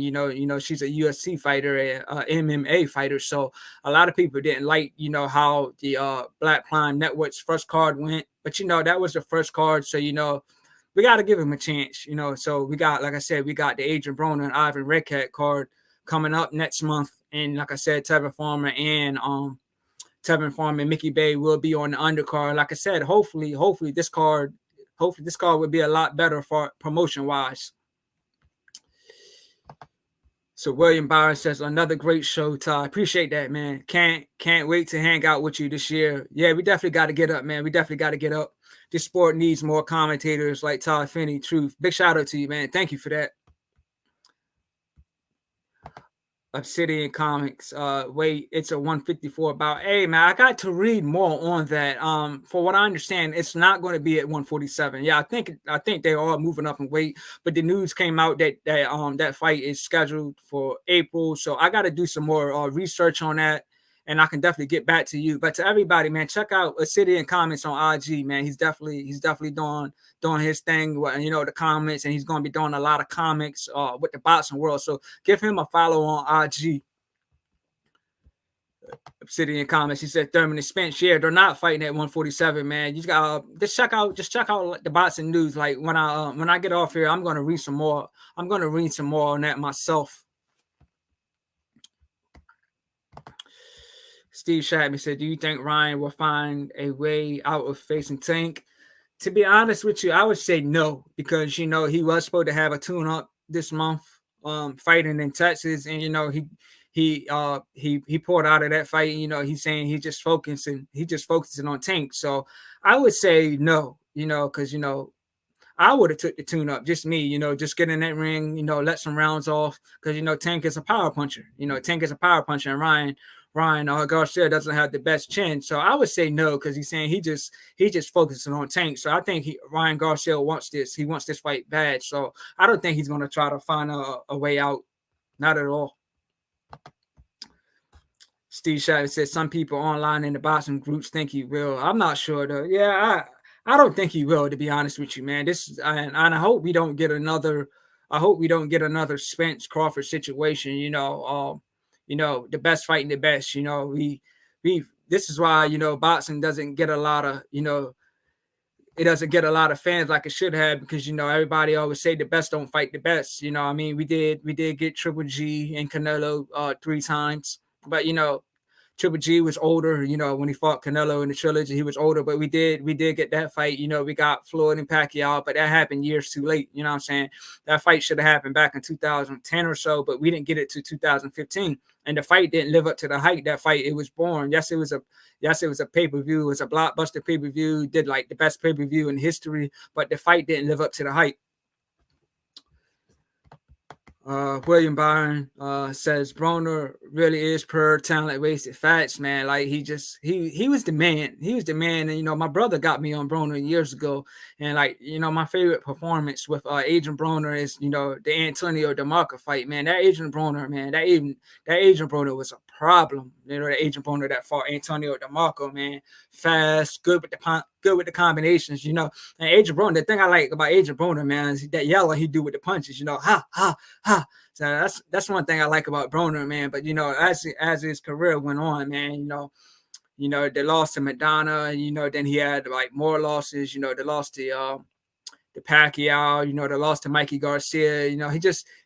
She's a UFC fighter, a MMA fighter. So a lot of people didn't like how the Black Prime Network's first card went, but that was the first card, so we got to give him a chance. So we got, like I said, we got the Adrian Broner and Ivan Redkach card coming up next month, and like I said, Tevin Farmer and Mickey Bay will be on the undercard. Like I said, hopefully this card will be a lot better for promotion wise. So William Byron says, another great show, Ty. Appreciate that, man. Can't wait to hang out with you this year. Yeah, we definitely got to get up, man. We definitely got to get up. This sport needs more commentators like Todd Finney. Truth. Big shout out to you, man. Thank you for that. Obsidian Comics. Wait, it's a 154 about. Hey man, I got to read more on that. For what I understand, it's not going to be at 147. Yeah, I think they are moving up in weight, but the news came out that fight is scheduled for April. So I got to do some more research on that, and I can definitely get back to you. But to everybody, man, check out Obsidian Comics on IG, man. He's definitely doing his thing, the comments, and he's going to be doing a lot of comics with the boxing world. So give him a follow on IG. Obsidian Comics. He said Thurman and Spence. Yeah, they're not fighting at 147, man. You got just check out the boxing news. Like when I get off here, I'm gonna read some more. I'm gonna read some more on that myself. Steve Shatman said, "Do you think Ryan will find a way out of facing Tank?" To be honest with you, I would say no, because he was supposed to have a tune-up this month, fighting in Texas, and he pulled out of that fight. He's saying he's just focusing on Tank. So I would say no, because I would have took the tune up, just me, just get in that ring, let some rounds off, because Tank is a power puncher. Tank is a power puncher, and Ryan Garcia doesn't have the best chin. So I would say no, because he's saying he just focusing on Tank. So I think Ryan Garcia wants this. He wants this fight bad. So I don't think he's going to try to find a way out. Not at all. Steve Shattuck said some people online in the boxing groups think he will. I'm not sure though. Yeah, I don't think he will, to be honest with you, man. And I hope we don't get another. I hope we don't get another Spence Crawford situation. The best fighting the best. We this is why boxing doesn't get a lot of it doesn't get a lot of fans like it should have, because everybody always say the best don't fight the best. I mean, we did get Triple G and Canelo 3 times, but Triple G was older, when he fought Canelo in the trilogy, he was older, but we did get that fight. We got Floyd and Pacquiao, but that happened years too late. You know what I'm saying? That fight should have happened back in 2010 or so, but we didn't get it to 2015. And the fight didn't live up to the hype. That fight, it was born. Yes, it was a pay-per-view. It was a blockbuster pay-per-view, did like the best pay-per-view in history, but the fight didn't live up to the hype. William Byron says Broner really is pure talent, wasted fats, man. Like he was the man. He was the man. And my brother got me on Broner years ago. And my favorite performance with Adrian Broner is the Antonio DeMarco fight, man. That Adrian Broner, man, that Adrian Broner was a problem. The Adrian Broner that fought Antonio DeMarco, man, fast, good with the combinations, And Adrian Broner, the thing I like about Adrian Broner, man, is that yelling he do with the punches, ha ha ha. So that's one thing I like about Broner, man. But as his career went on, man, they lost to Madonna, then he had like more losses, they lost to the Pacquiao, the loss to Mikey Garcia.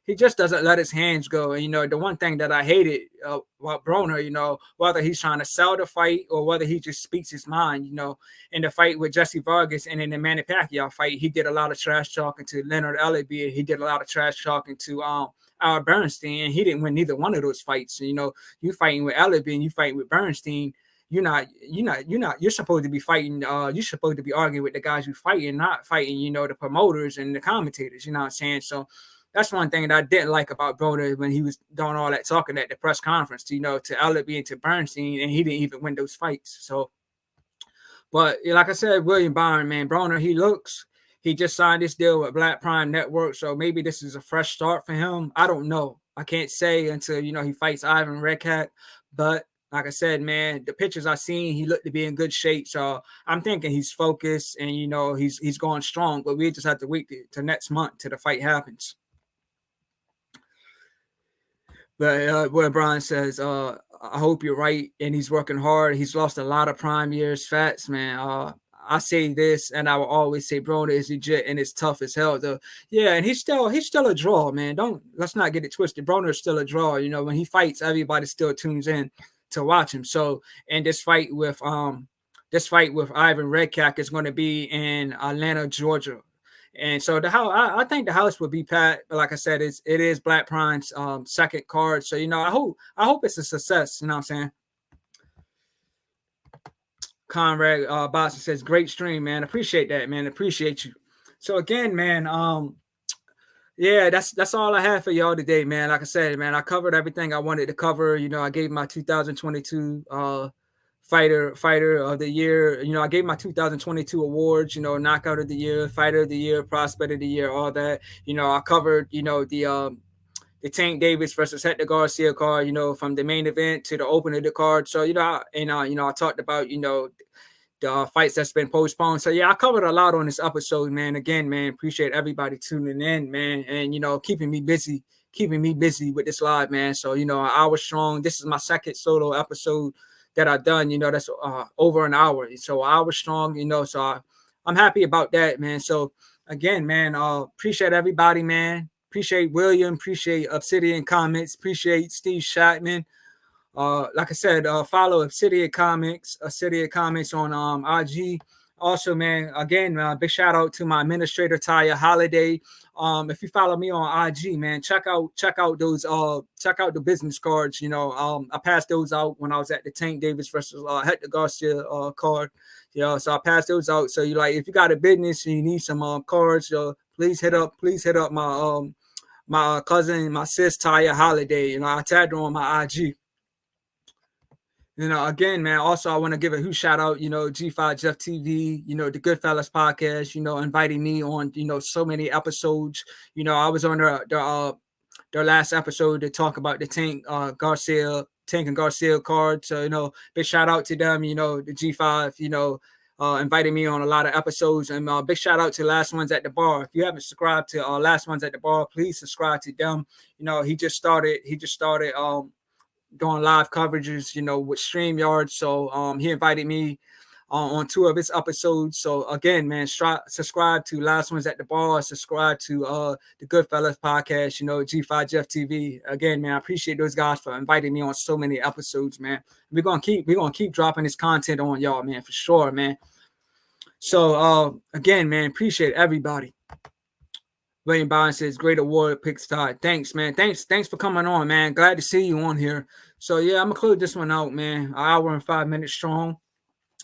He just doesn't let his hands go. And the one thing that I hated about Broner, whether he's trying to sell the fight or whether he just speaks his mind, in the fight with Jesse Vargas and in the Manny Pacquiao fight, he did a lot of trash talking to Leonard Ellerbe. He did a lot of trash talking to Al Bernstein. He didn't win neither one of those fights. You fighting with Ellerbe and you fighting with Bernstein. You're supposed to be fighting, you're supposed to be arguing with the guys you fighting, not fighting, the promoters and the commentators, you know what I'm saying? So that's one thing that I didn't like about Broner when he was doing all that talking at the press conference, to Ellerbe and to Bernstein, and he didn't even win those fights. So, but like I said, William Byron, man, Broner, he just signed this deal with Black Prime Network, so maybe this is a fresh start for him. I don't know. I can't say until, he fights Ivan Redkach, but like I said, man, the pictures I seen, he looked to be in good shape. So I'm thinking he's focused and, he's going strong. But we just have to wait to next month till the fight happens. But what Brian says, I hope you're right. And he's working hard. He's lost a lot of prime years fats, man. I say this, and I will always say Broner is legit and it's tough as hell, though. Yeah, and he's still a draw, man. Let's not get it twisted. Broner is still a draw. When he fights, everybody still tunes in to watch him. So, and this fight with Ivan Redkach is going to be in Atlanta, Georgia. And so I think the house will be packed. But like I said, it is Black Prime's second card. So I hope it's a success. You know what I'm saying? Conrad Boston says, great stream, man. Appreciate that, man. Appreciate you. So again, man, yeah, that's all I have for y'all today, man. Like I said, man, I covered everything I wanted to cover. I gave my 2022 fighter of the year. I gave my 2022 awards, knockout of the year, fighter of the year, prospect of the year, all that. I covered, the Tank Davis versus Hector Garcia card, from the main event to the opening of the card. So, I talked about, the fights that's been postponed. So yeah, I covered a lot on this episode, man. Again, man, appreciate everybody tuning in, man, and keeping me busy with this live, man. So an hour strong. This is my second solo episode that I've done. That's over an hour. So an hour strong. So I'm happy about that, man. So again, man, appreciate everybody, man. Appreciate William. Appreciate Obsidian Comments. Appreciate Steve Shatman. Like I said, follow Obsidian Comics on IG. Also, man, again, big shout out to my administrator Taya Holiday. If you follow me on IG, man, check out check out the business cards. I passed those out when I was at the Tank Davis versus Hector Garcia card. So I passed those out. So you like, if you got a business and you need some cards, please hit up my cousin, my sis Taya Holiday. I tagged her on my IG. Again, man, also I want to give a huge shout out, G5 Jeff TV, the Goodfellas podcast, inviting me on, so many episodes. I was on their last episode to talk about the Tank and Garcia card. So, big shout out to them, the G5, inviting me on a lot of episodes. And big shout out to Last Ones at the Bar. If you haven't subscribed to Last Ones at the Bar, please subscribe to them. He just started doing live coverages, with StreamYard. So he invited me on 2 of his episodes. So again, man, subscribe to Last Ones at the Bar, subscribe to the Goodfellas podcast, G5 Jeff TV. Again, man, I appreciate those guys for inviting me on so many episodes, man. We're gonna keep dropping this content on y'all, man, for sure, man. So again, man, appreciate everybody. William Byron says, great award picks Todd. Thanks, man. Thanks for coming on, man. Glad to see you on here. So yeah, I'm gonna close this one out, man. An hour and 5 minutes strong.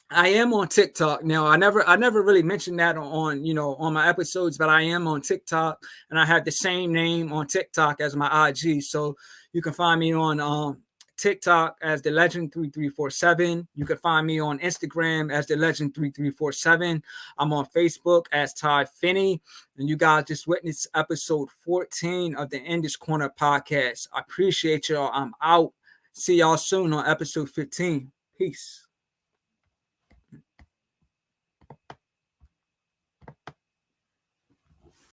I am on TikTok now. I never really mentioned that on my episodes, but I am on TikTok, and I have the same name on TikTok as my IG. So you can find me on TikTok as the Legend 3347. You can find me on Instagram as the Legend 3347. I'm on Facebook as Todd Finney. And you guys just witnessed episode 14 of the In This Corner podcast. I appreciate y'all. I'm out. See y'all soon on episode 15. Peace.